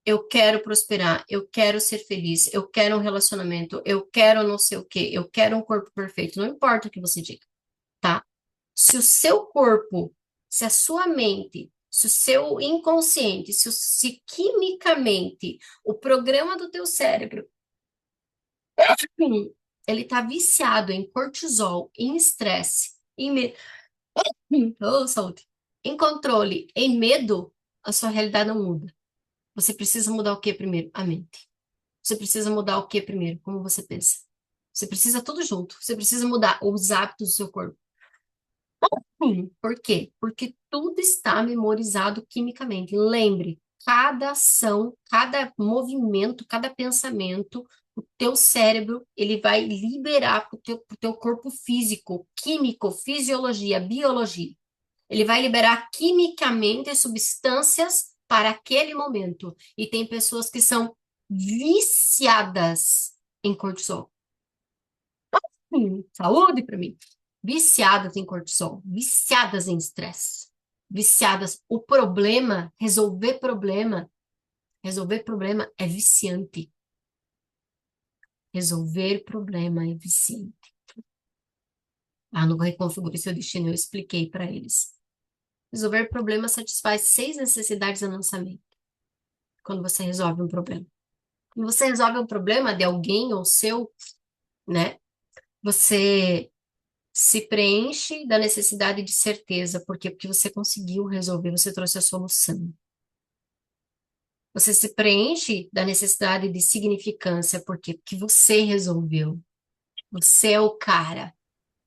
eu quero prosperar, eu quero ser feliz, eu quero um relacionamento, eu quero não sei o quê, eu quero um corpo perfeito, não importa o que você diga, tá? Se o seu corpo, se a sua mente, se o seu inconsciente, se quimicamente o programa do teu cérebro, ele tá viciado em cortisol, em estresse, oh, saúde, em controle, em medo, a sua realidade não muda. Você precisa mudar o que primeiro? A mente. Você precisa mudar o que primeiro? Como você pensa. Você precisa tudo junto. Você precisa mudar os hábitos do seu corpo. Por quê? Porque tudo está memorizado quimicamente. Lembre, cada ação, cada movimento, cada pensamento, o teu cérebro, ele vai liberar pro teu corpo físico, químico, fisiologia, biologia. Ele vai liberar quimicamente substâncias para aquele momento. E tem pessoas que são viciadas em cortisol. Saúde para mim. Viciadas em cortisol, viciadas em estresse, viciadas. O problema, resolver problema é viciante. Resolver problema é viciante. Lá no Reconfigure Seu Destino eu expliquei para eles. Resolver problema satisfaz 6 necessidades da nossa mente. Quando você resolve um problema. Quando você resolve um problema de alguém ou seu, né? Você se preenche da necessidade de certeza. Por quê? Porque você conseguiu resolver, você trouxe a solução. Você se preenche da necessidade de significância. Por quê? Porque você resolveu. Você é o cara.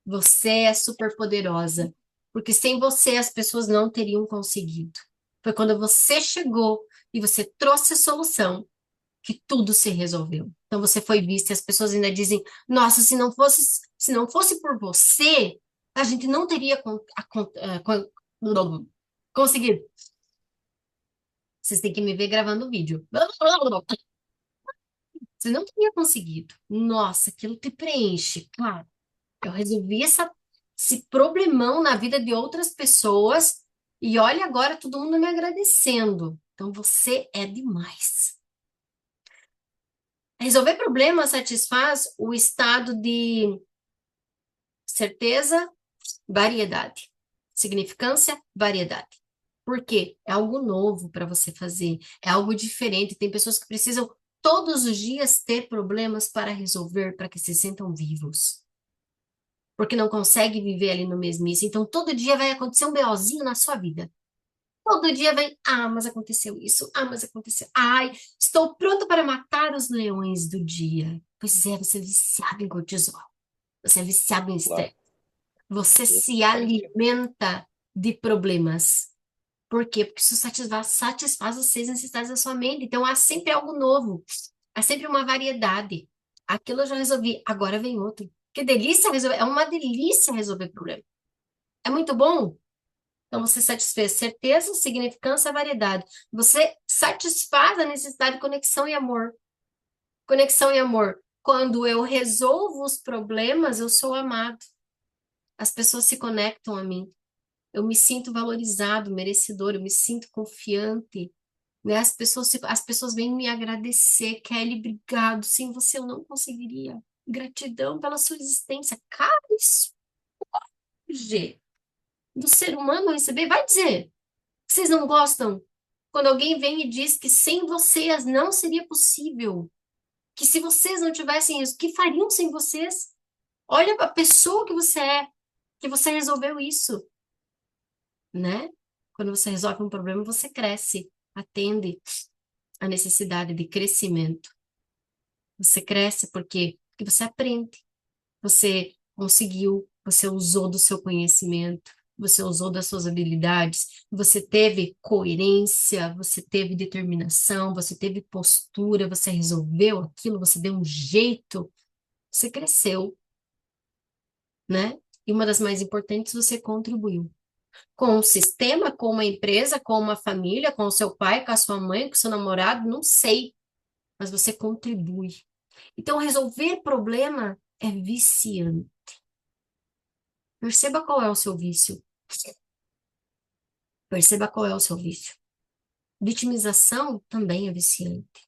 Você é super poderosa. Porque sem você as pessoas não teriam conseguido. Foi quando você chegou e você trouxe a solução que tudo se resolveu. Então você foi vista e as pessoas ainda dizem: "Nossa, se não fosse por você, a gente não teria conseguido." Vocês têm que me ver gravando o vídeo. Você não teria conseguido. Nossa, aquilo te preenche. Cara, eu resolvi esse problemão na vida de outras pessoas e olha agora todo mundo me agradecendo. Então você é demais. Resolver problemas satisfaz o estado de certeza, variedade. Significância, variedade. Por quê? É algo novo para você fazer, é algo diferente. Tem pessoas que precisam todos os dias ter problemas para resolver, para que se sintam vivos. Porque não consegue viver ali no mesmice. Então, todo dia vai acontecer um BOzinho na sua vida. Todo dia vem, mas aconteceu isso, mas aconteceu. Ai, estou pronto para matar os leões do dia. Pois é, você é viciado em cortisol. Você é viciado em Claro. estresse. Você Sim, se alimenta de problemas. Por quê? Porque isso satisfaz as 6 necessidades da sua mente. Então, há sempre algo novo. Há sempre uma variedade. Aquilo eu já resolvi, agora vem outro. Que delícia resolver. É uma delícia resolver problema. É muito bom. Então, você satisfez certeza, significância, variedade. Você satisfaz a necessidade de conexão e amor. Conexão e amor. Quando eu resolvo os problemas, eu sou amado. As pessoas se conectam a mim. Eu me sinto valorizado, merecedor, eu me sinto confiante, né? As pessoas vêm me agradecer, Kelly, obrigado. Sem você eu não conseguiria. Gratidão pela sua existência. Cara, isso, G, do ser humano receber, vai dizer. Vocês não gostam? Quando alguém vem e diz que sem vocês não seria possível, que se vocês não tivessem isso, o que fariam sem vocês? Olha a pessoa que você é, que você resolveu isso, né? Quando você resolve um problema, você cresce, atende a necessidade de crescimento. Você cresce porque você aprende, você conseguiu, você usou do seu conhecimento, você usou das suas habilidades, você teve coerência, você teve determinação, você teve postura, você resolveu aquilo, você deu um jeito, você cresceu, né? E uma das mais importantes, você contribuiu. Com o sistema, com uma empresa, com uma família, com o seu pai, com a sua mãe, com o seu namorado, não sei, mas você contribui. Então, resolver problema é viciante. Perceba qual é o seu vício. Perceba qual é o seu vício. Vitimização também é viciante.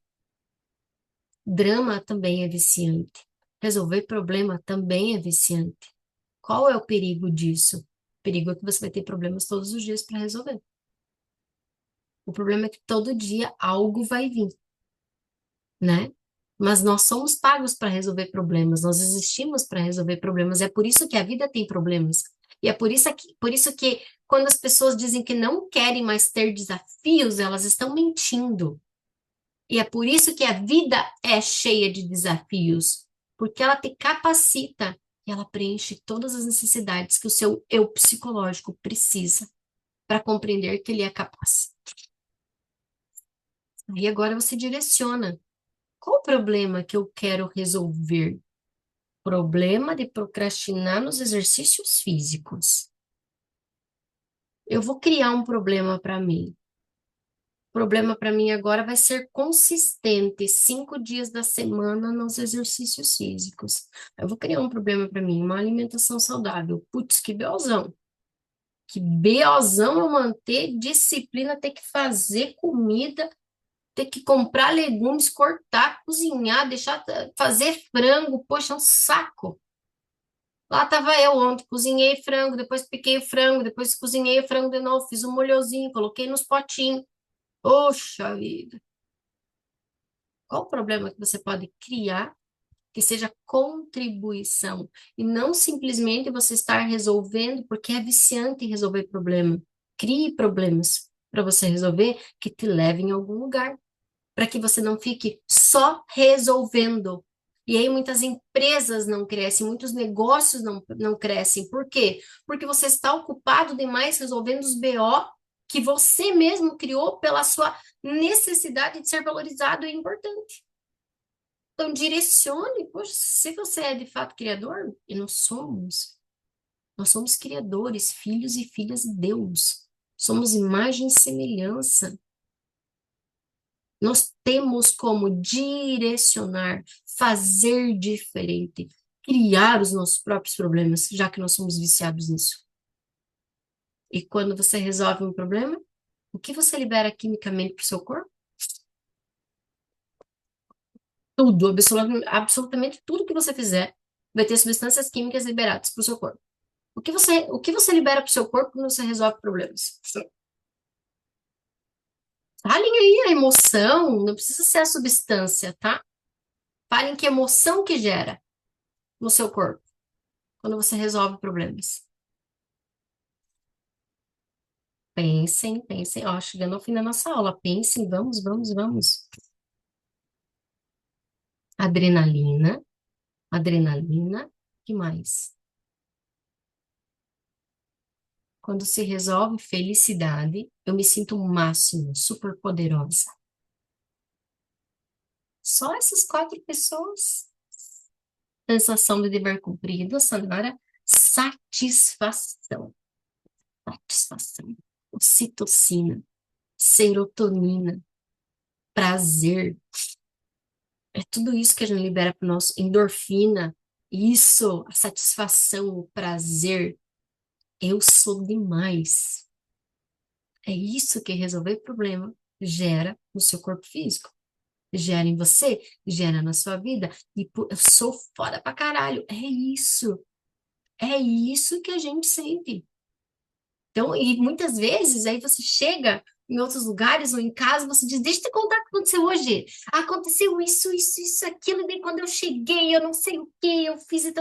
Drama também é viciante. Resolver problema também é viciante. Qual é o perigo disso? O perigo é que você vai ter problemas todos os dias para resolver. O problema é que todo dia algo vai vir, né? Mas nós somos pagos para resolver problemas, nós existimos para resolver problemas. É por isso que a vida tem problemas. E é por isso que quando as pessoas dizem que não querem mais ter desafios, elas estão mentindo. E é por isso que a vida é cheia de desafios, porque ela te capacita. e ela preenche todas as necessidades que o seu eu psicológico precisa para compreender que ele é capaz. Aí agora você direciona. Qual o problema que eu quero resolver? Problema de procrastinar nos exercícios físicos. Eu vou criar um problema para mim. O problema para mim agora vai ser consistente 5 dias da semana nos exercícios físicos. Eu vou criar um problema para mim, uma alimentação saudável. Putz, que beozão. Que beozão eu manter disciplina, ter que fazer comida, ter que comprar legumes, cortar, cozinhar, deixar fazer frango. Poxa, é um saco. Lá estava eu ontem, cozinhei frango, depois piquei o frango, depois cozinhei o frango de novo, fiz um molhozinho, coloquei nos potinhos. Poxa vida. Qual o problema que você pode criar que seja contribuição e não simplesmente você estar resolvendo, porque é viciante resolver problema. Crie problemas para você resolver que te levem a algum lugar, para que você não fique só resolvendo. E aí muitas empresas não crescem, muitos negócios não crescem. Por quê? Porque você está ocupado demais resolvendo os BO que você mesmo criou pela sua necessidade de ser valorizado e importante. Então, direcione, poxa, se você é de fato criador, e nós somos criadores, filhos e filhas de Deus. Somos imagem e semelhança. Nós temos como direcionar, fazer diferente, criar os nossos próprios problemas, já que nós somos viciados nisso. E quando você resolve um problema, o que você libera quimicamente para o seu corpo? Tudo, absolutamente tudo que você fizer vai ter substâncias químicas liberadas para o seu corpo. O que você libera para o seu corpo quando você resolve problemas? Falem aí a emoção, não precisa ser a substância, tá? Falem que emoção que gera no seu corpo quando você resolve problemas. Pensem, pensem, ó, chegando ao fim da nossa aula, pensem, vamos, vamos, vamos. Adrenalina, adrenalina, que mais? Quando se resolve felicidade, eu me sinto o máximo, super poderosa. Só essas 4 pessoas. Sensação de dever cumprido, Sanara. Satisfação. Satisfação. Ocitocina, serotonina, prazer. É tudo isso que a gente libera para o nosso endorfina. Isso, a satisfação, o prazer. Eu sou demais. É isso que resolver problema gera no seu corpo físico. Gera em você, gera na sua vida. E eu sou foda pra caralho. É isso. É isso que a gente sente. Então, e muitas vezes aí você chega em outros lugares ou em casa, você diz, deixa eu te contar o que aconteceu hoje. Aconteceu isso, aquilo, e daí quando eu cheguei, eu não sei o que, eu fiz e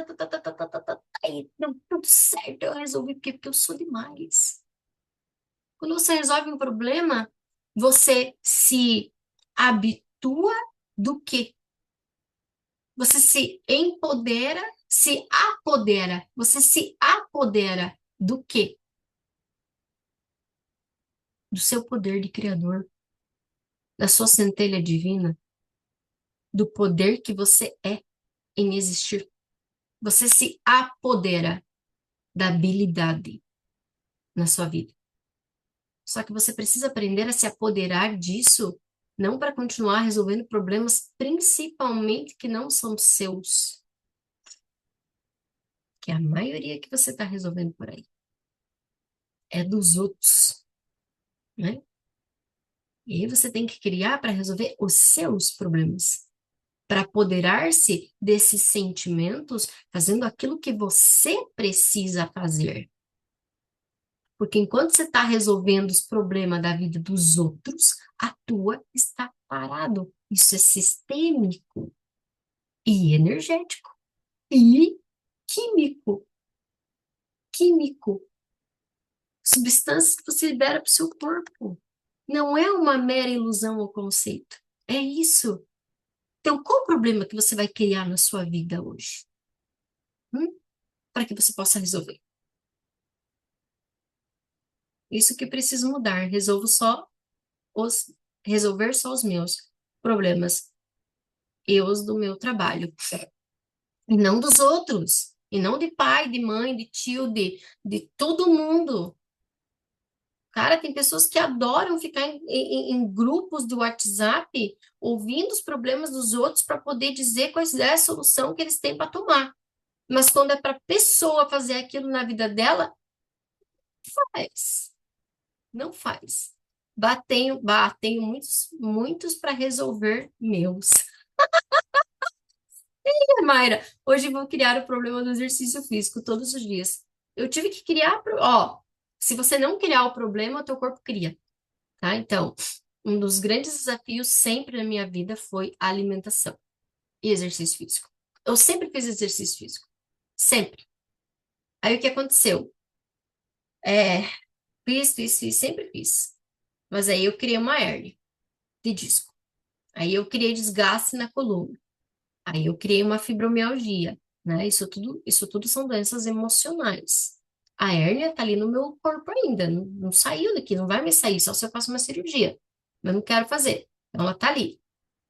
e deu tudo certo, eu resolvi, porque eu sou demais. Quando você resolve um problema, você se habitua do quê? Você se empodera, se apodera. Você se apodera do quê? Do seu poder de criador, da sua centelha divina, do poder que você é em existir. Você se apodera da habilidade na sua vida. Só que você precisa aprender a se apoderar disso, não para continuar resolvendo problemas, principalmente que não são seus, que é a maioria que você está resolvendo por aí. É dos outros, né? E aí você tem que criar para resolver os seus problemas, para apoderar-se desses sentimentos, fazendo aquilo que você precisa fazer. Porque enquanto você está resolvendo os problemas da vida dos outros, a tua está parado. Isso é sistêmico e energético e químico. Químico. Substâncias que você libera para o seu corpo. Não é uma mera ilusão ou conceito. É isso. Então, qual o problema que você vai criar na sua vida hoje? Hum? para que você possa resolver. Isso que preciso mudar. Os, resolver só os meus problemas e os do meu trabalho. E não dos outros. E não de pai, de mãe, de tio, de todo mundo. Cara, tem pessoas que adoram ficar em grupos do WhatsApp ouvindo os problemas dos outros para poder dizer qual é a solução que eles têm para tomar. Mas quando é para a pessoa fazer aquilo na vida dela, faz. Não faz. Tenho muitos para resolver meus. Mayra, hoje vou criar o problema do exercício físico todos os dias. Eu tive que criar, ó, se você não criar o problema, o teu corpo cria, tá? Então, um dos grandes desafios sempre na minha vida foi a alimentação e exercício físico. Eu sempre fiz exercício físico, sempre. Aí o que aconteceu? É, sempre fiz. Mas aí eu criei uma hérnia de disco. Aí eu criei desgaste na coluna. Aí eu criei uma fibromialgia, né? Isso tudo são doenças emocionais. A hérnia tá ali no meu corpo ainda, não saiu daqui, não vai me sair, só se eu faço uma cirurgia. Eu não quero fazer. Então ela tá ali,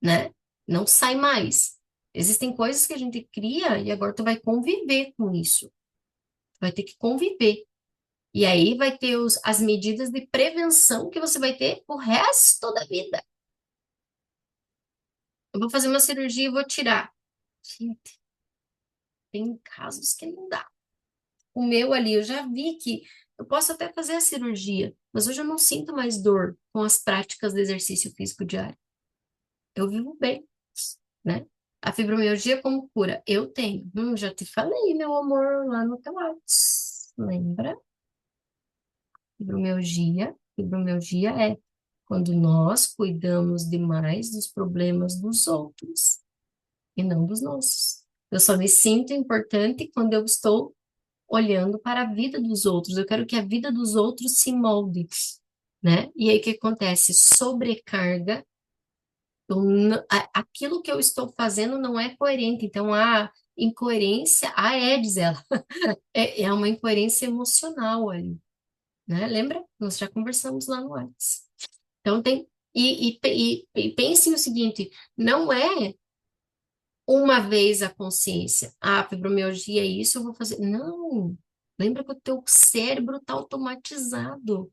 né? Não sai mais. Existem coisas que a gente cria e agora tu vai conviver com isso. Tu vai ter que conviver. E aí vai ter as medidas de prevenção que você vai ter o resto da vida. Eu vou fazer uma cirurgia e vou tirar. Gente, tem casos que não dá. O meu ali, eu já vi que eu posso até fazer a cirurgia, mas hoje eu não sinto mais dor com as práticas de exercício físico diário. Eu vivo bem, né? A fibromialgia como cura? Eu tenho. Já te falei, meu amor, lá no teu Whats. Lembra? Fibromialgia é quando nós cuidamos demais dos problemas dos outros e não dos nossos. Eu só me sinto importante quando eu estou olhando para a vida dos outros. Eu quero que a vida dos outros se molde, né? E aí o que acontece? Sobrecarga. Aquilo que eu estou fazendo não é coerente. Então, a incoerência, diz ela, é uma incoerência emocional ali, né? Lembra? Nós já conversamos lá no WhatsApp. Então, e pense no seguinte, não é uma vez a consciência, fibromialgia é isso, eu vou fazer. Não, lembra que o teu cérebro está automatizado.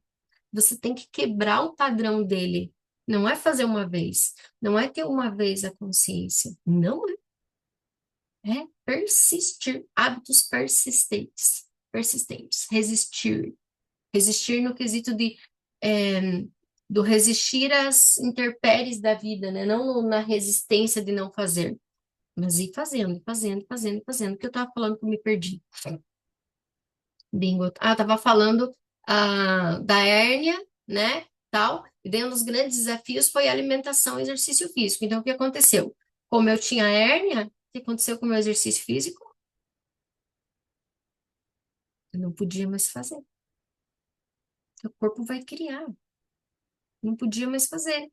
Você tem que quebrar o padrão dele. Não é fazer uma vez, não é ter uma vez a consciência. Não é persistir, hábitos persistentes, resistir no quesito é, do resistir às intempéries da vida, né? Não na resistência de não fazer. Mas ir fazendo, fazendo, fazendo, fazendo. O que eu tava falando que eu me perdi? Bingo. Eu tava falando da hérnia, né? Tal. E daí um dos grandes desafios foi a alimentação e exercício físico. Então, o que aconteceu? Como eu tinha hérnia, o que aconteceu com o meu exercício físico? Eu não podia mais fazer. O corpo vai criar. Não podia mais fazer.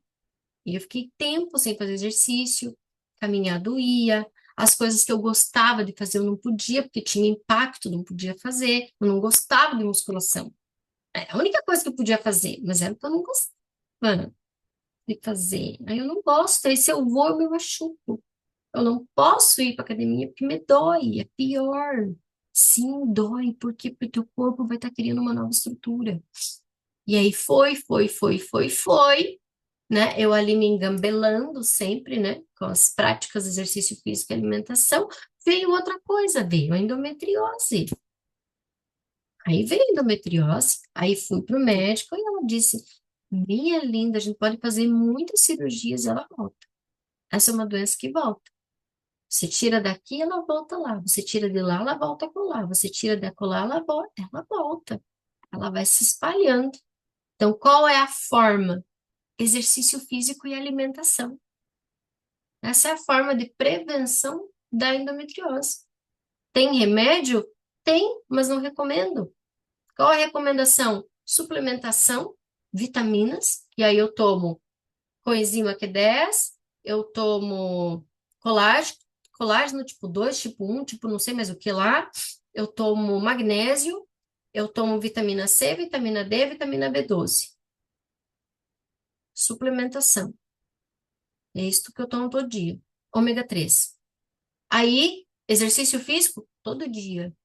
E eu fiquei tempo sem fazer exercício, caminhar doía, as coisas que eu gostava de fazer eu não podia, porque tinha impacto, não podia fazer, eu não gostava de musculação. É a única coisa que eu podia fazer, mas era o que eu não gostava de fazer. Aí eu não gosto, aí se eu vou, eu me machuco. Eu não posso ir para academia porque me dói, é pior. Sim, dói, porque o corpo vai estar criando uma nova estrutura. E aí foi, né? Eu ali me engambelando sempre, né? Com as práticas de exercício físico e alimentação. Veio outra coisa, veio a endometriose. Aí veio a endometriose, aí fui pro médico e ela disse: Minha linda, a gente pode fazer muitas cirurgias e ela volta. Essa é uma doença que volta. Você tira daqui, ela volta lá. Você tira de lá, ela volta com lá. Você tira da colar, ela volta. Ela volta. Ela vai se espalhando. Então, qual é a forma? Exercício físico e alimentação. Essa é a forma de prevenção da endometriose. Tem remédio? Tem, mas não recomendo. Qual a recomendação? Suplementação, vitaminas, e aí eu tomo coenzima Q10, eu tomo colágeno, colágeno tipo 2, tipo 1, tipo não sei mais o que lá, eu tomo magnésio, eu tomo vitamina C, vitamina D, vitamina B12. Suplementação. É isso que eu tomo todo dia. Ômega 3. Aí, exercício físico? Todo dia.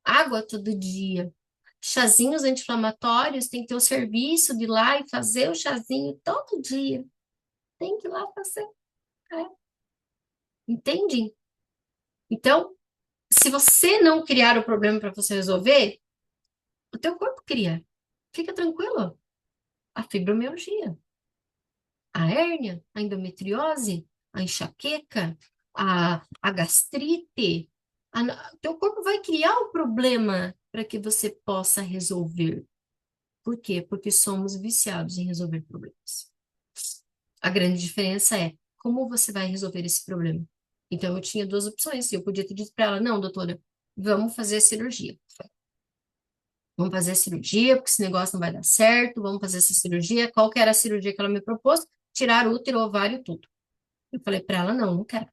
Água todo dia. Chazinhos anti-inflamatórios, tem que ter o serviço de ir lá e fazer o chazinho todo dia. Tem que ir lá fazer. É. Entende? Então, se você não criar o problema para você resolver, o teu corpo cria. Fica tranquilo. A fibromialgia, a hérnia, a endometriose, a enxaqueca, a gastrite. Teu corpo vai criar o problema para que você possa resolver. Por quê? Porque somos viciados em resolver problemas. A grande diferença é como você vai resolver esse problema. Então, eu tinha duas opções. Eu podia ter dito para ela: não, doutora, vamos fazer cirurgia. Vamos fazer cirurgia, porque esse negócio não vai dar certo. Vamos fazer essa cirurgia. Qual que era a cirurgia que ela me propôs? Tirar útero, ovário, tudo. Eu falei para ela: não, não quero.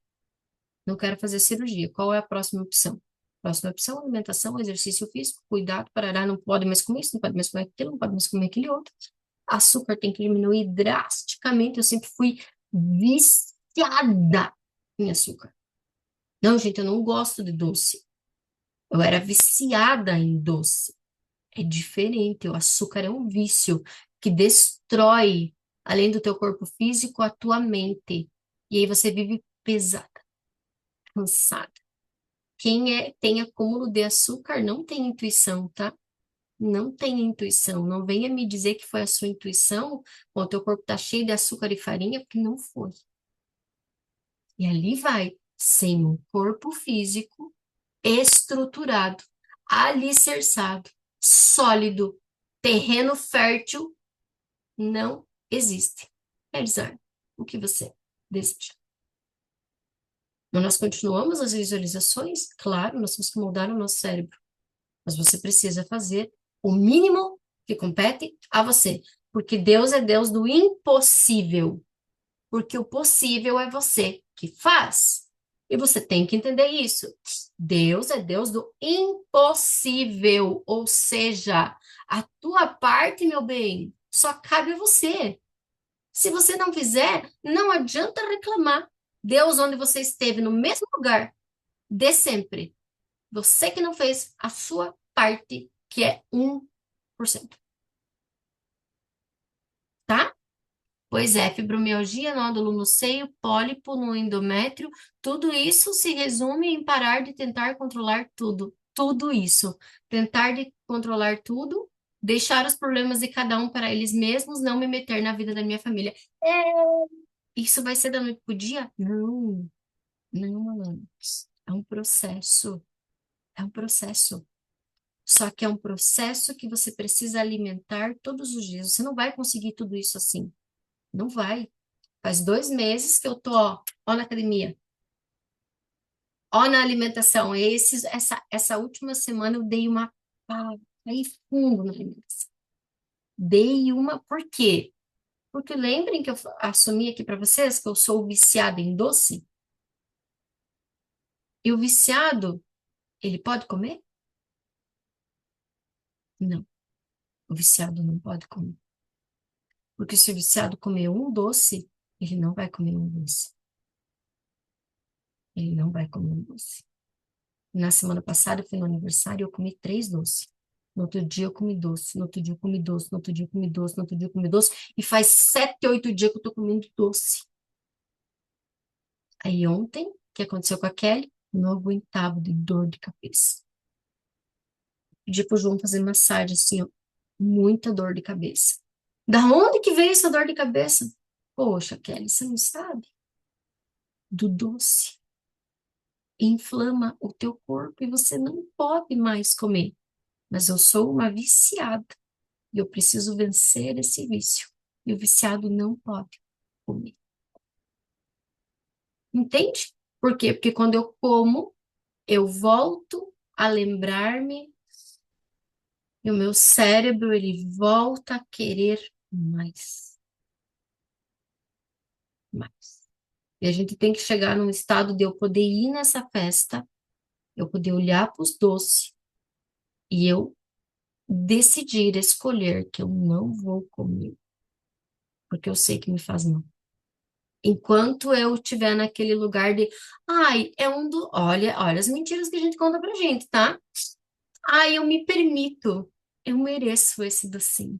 Não quero fazer cirurgia. Qual é a próxima opção? Próxima opção: alimentação, exercício físico, cuidado, parará, não pode mais comer isso, não pode mais comer aquilo, não pode mais comer aquele outro. Açúcar tem que diminuir drasticamente. Eu sempre fui viciada em açúcar. Não, gente, eu não gosto de doce. Eu era viciada em doce. É diferente. O açúcar é um vício que destrói, além do teu corpo físico, a tua mente. E aí você vive pesada, cansada. Tem acúmulo de açúcar não tem intuição, tá? Não tem intuição. Não venha me dizer que foi a sua intuição, ou o teu corpo tá cheio de açúcar e farinha, porque não foi. E ali vai, sem um corpo físico estruturado, alicerçado, sólido, terreno fértil, não existe realizar o que você deseja. Mas nós continuamos as visualizações? Claro, nós temos que moldar o nosso cérebro. Mas você precisa fazer o mínimo que compete a você. Porque Deus é Deus do impossível. Porque o possível é você que faz. E você tem que entender isso. Deus é Deus do impossível. Ou seja, a tua parte, meu bem, só cabe a você. Se você não fizer, não adianta reclamar. Deus, onde você esteve, no mesmo lugar, de sempre. Você que não fez a sua parte, que é 1%, tá? Pois é, fibromialgia, nódulo no seio, pólipo no endométrio, tudo isso se resume em parar de tentar controlar tudo. Tudo isso. Tentar de controlar tudo, deixar os problemas de cada um para eles mesmos, não me meter na vida da minha família. Isso vai ser da noite pro dia? Não, não. É um processo. É um processo. Só que é um processo que você precisa alimentar todos os dias. Você não vai conseguir tudo isso assim. Não vai. Faz 2 meses que eu tô, ó na academia, ó na alimentação. Essa última semana eu dei uma pá, aí fundo na alimentação. Dei uma, por quê? Porque lembrem que eu assumi aqui para vocês que eu sou viciada em doce. E o viciado, ele pode comer? Não, o viciado não pode comer. Porque se o viciado comer um doce, ele não vai comer um doce. Ele não vai comer um doce. Na semana passada eu fui no aniversário e eu comi 3 doces. No outro dia eu comi doce, no outro dia eu comi doce, no outro dia eu comi doce, no outro dia eu comi doce. E faz 7, 8 dias que eu tô comendo doce. Aí ontem, o que aconteceu com a Kelly? Não aguentava de dor de cabeça. Pedi pro João fazer massagem, assim, ó. Muita dor de cabeça. Da onde que veio essa dor de cabeça? Poxa, Kelly, você não sabe? Do doce. Inflama o teu corpo e você não pode mais comer. Mas eu sou uma viciada e eu preciso vencer esse vício. E o viciado não pode comer. Entende? Por quê? Porque quando eu como, eu volto a lembrar-me e o meu cérebro ele volta a querer mais, mais. E a gente tem que chegar num estado de eu poder ir nessa festa Eu poder olhar para os doces e eu decidir, escolher que eu não vou comer, porque eu sei que me faz mal. Enquanto eu estiver naquele lugar de, ai, é um do, olha as mentiras que a gente conta pra gente, tá? Ai, eu me permito, eu mereço esse docinho.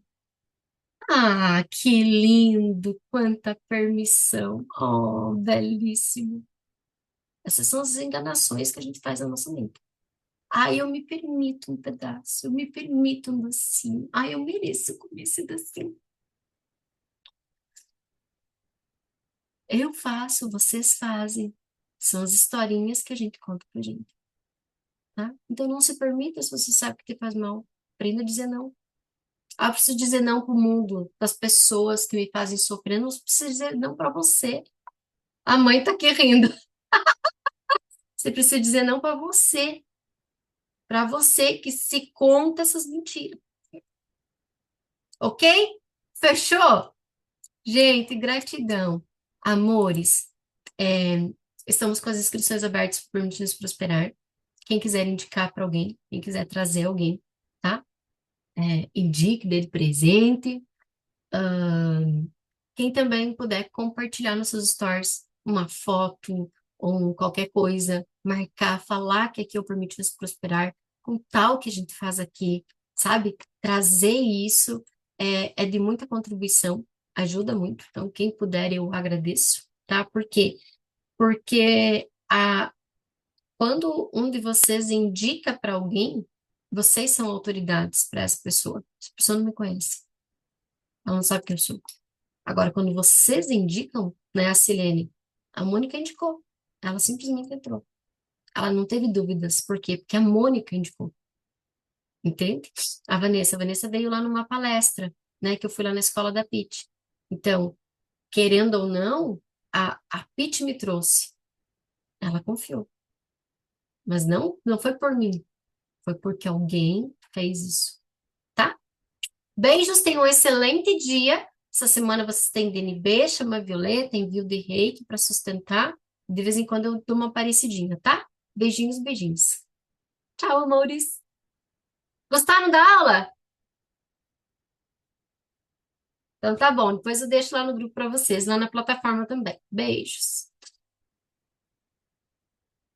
Ah, que lindo, quanta permissão. Oh, belíssimo. Essas são as enganações que a gente faz na nossa mente. Ai, eu me permito um pedaço, eu me permito um docinho. Ai, eu mereço comer esse docinho. Eu faço, vocês fazem. São as historinhas que a gente conta pra gente, tá? Então não se permita se você sabe que te faz mal. Aprenda a dizer não. Ah, eu preciso dizer não pro mundo, das pessoas que me fazem sofrer. Não precisa dizer não pra você. A mãe tá aqui rindo. Você precisa dizer não pra você que se conta essas mentiras, ok? Fechou? Gente, gratidão. Amores, é, estamos com as inscrições abertas para Permitindo-se Prosperar. Quem quiser indicar para alguém, quem quiser trazer alguém, tá? Indique, dê de presente. Quem também puder compartilhar nos seus stories uma foto ou qualquer coisa, marcar, falar que aqui é o Permitindo-se Prosperar, com tal que a gente faz aqui, sabe? Trazer isso é de muita contribuição, ajuda muito. Então, quem puder, eu agradeço, tá? Por quê? Porque quando um de vocês indica para alguém, vocês são autoridades para essa pessoa. Essa pessoa não me conhece, ela não sabe quem eu sou. Agora, quando vocês indicam, né, a Silene, a Mônica indicou. Ela simplesmente entrou. Ela não teve dúvidas. Por quê? Porque a Mônica indicou. Entende? A Vanessa veio lá numa palestra, né, que eu fui lá na escola da Pitty. Então, querendo ou não, a Pitty me trouxe. Ela confiou. Mas não foi por mim. Foi porque alguém fez isso. Tá? Beijos, tenham um excelente dia. Essa semana vocês têm DNB, chama Violeta, envio de reiki para sustentar. De vez em quando eu dou uma parecidinha, tá? Beijinhos, beijinhos. Tchau, amores. Gostaram da aula? Então tá bom, depois eu deixo lá no grupo para vocês, lá na plataforma também. Beijos.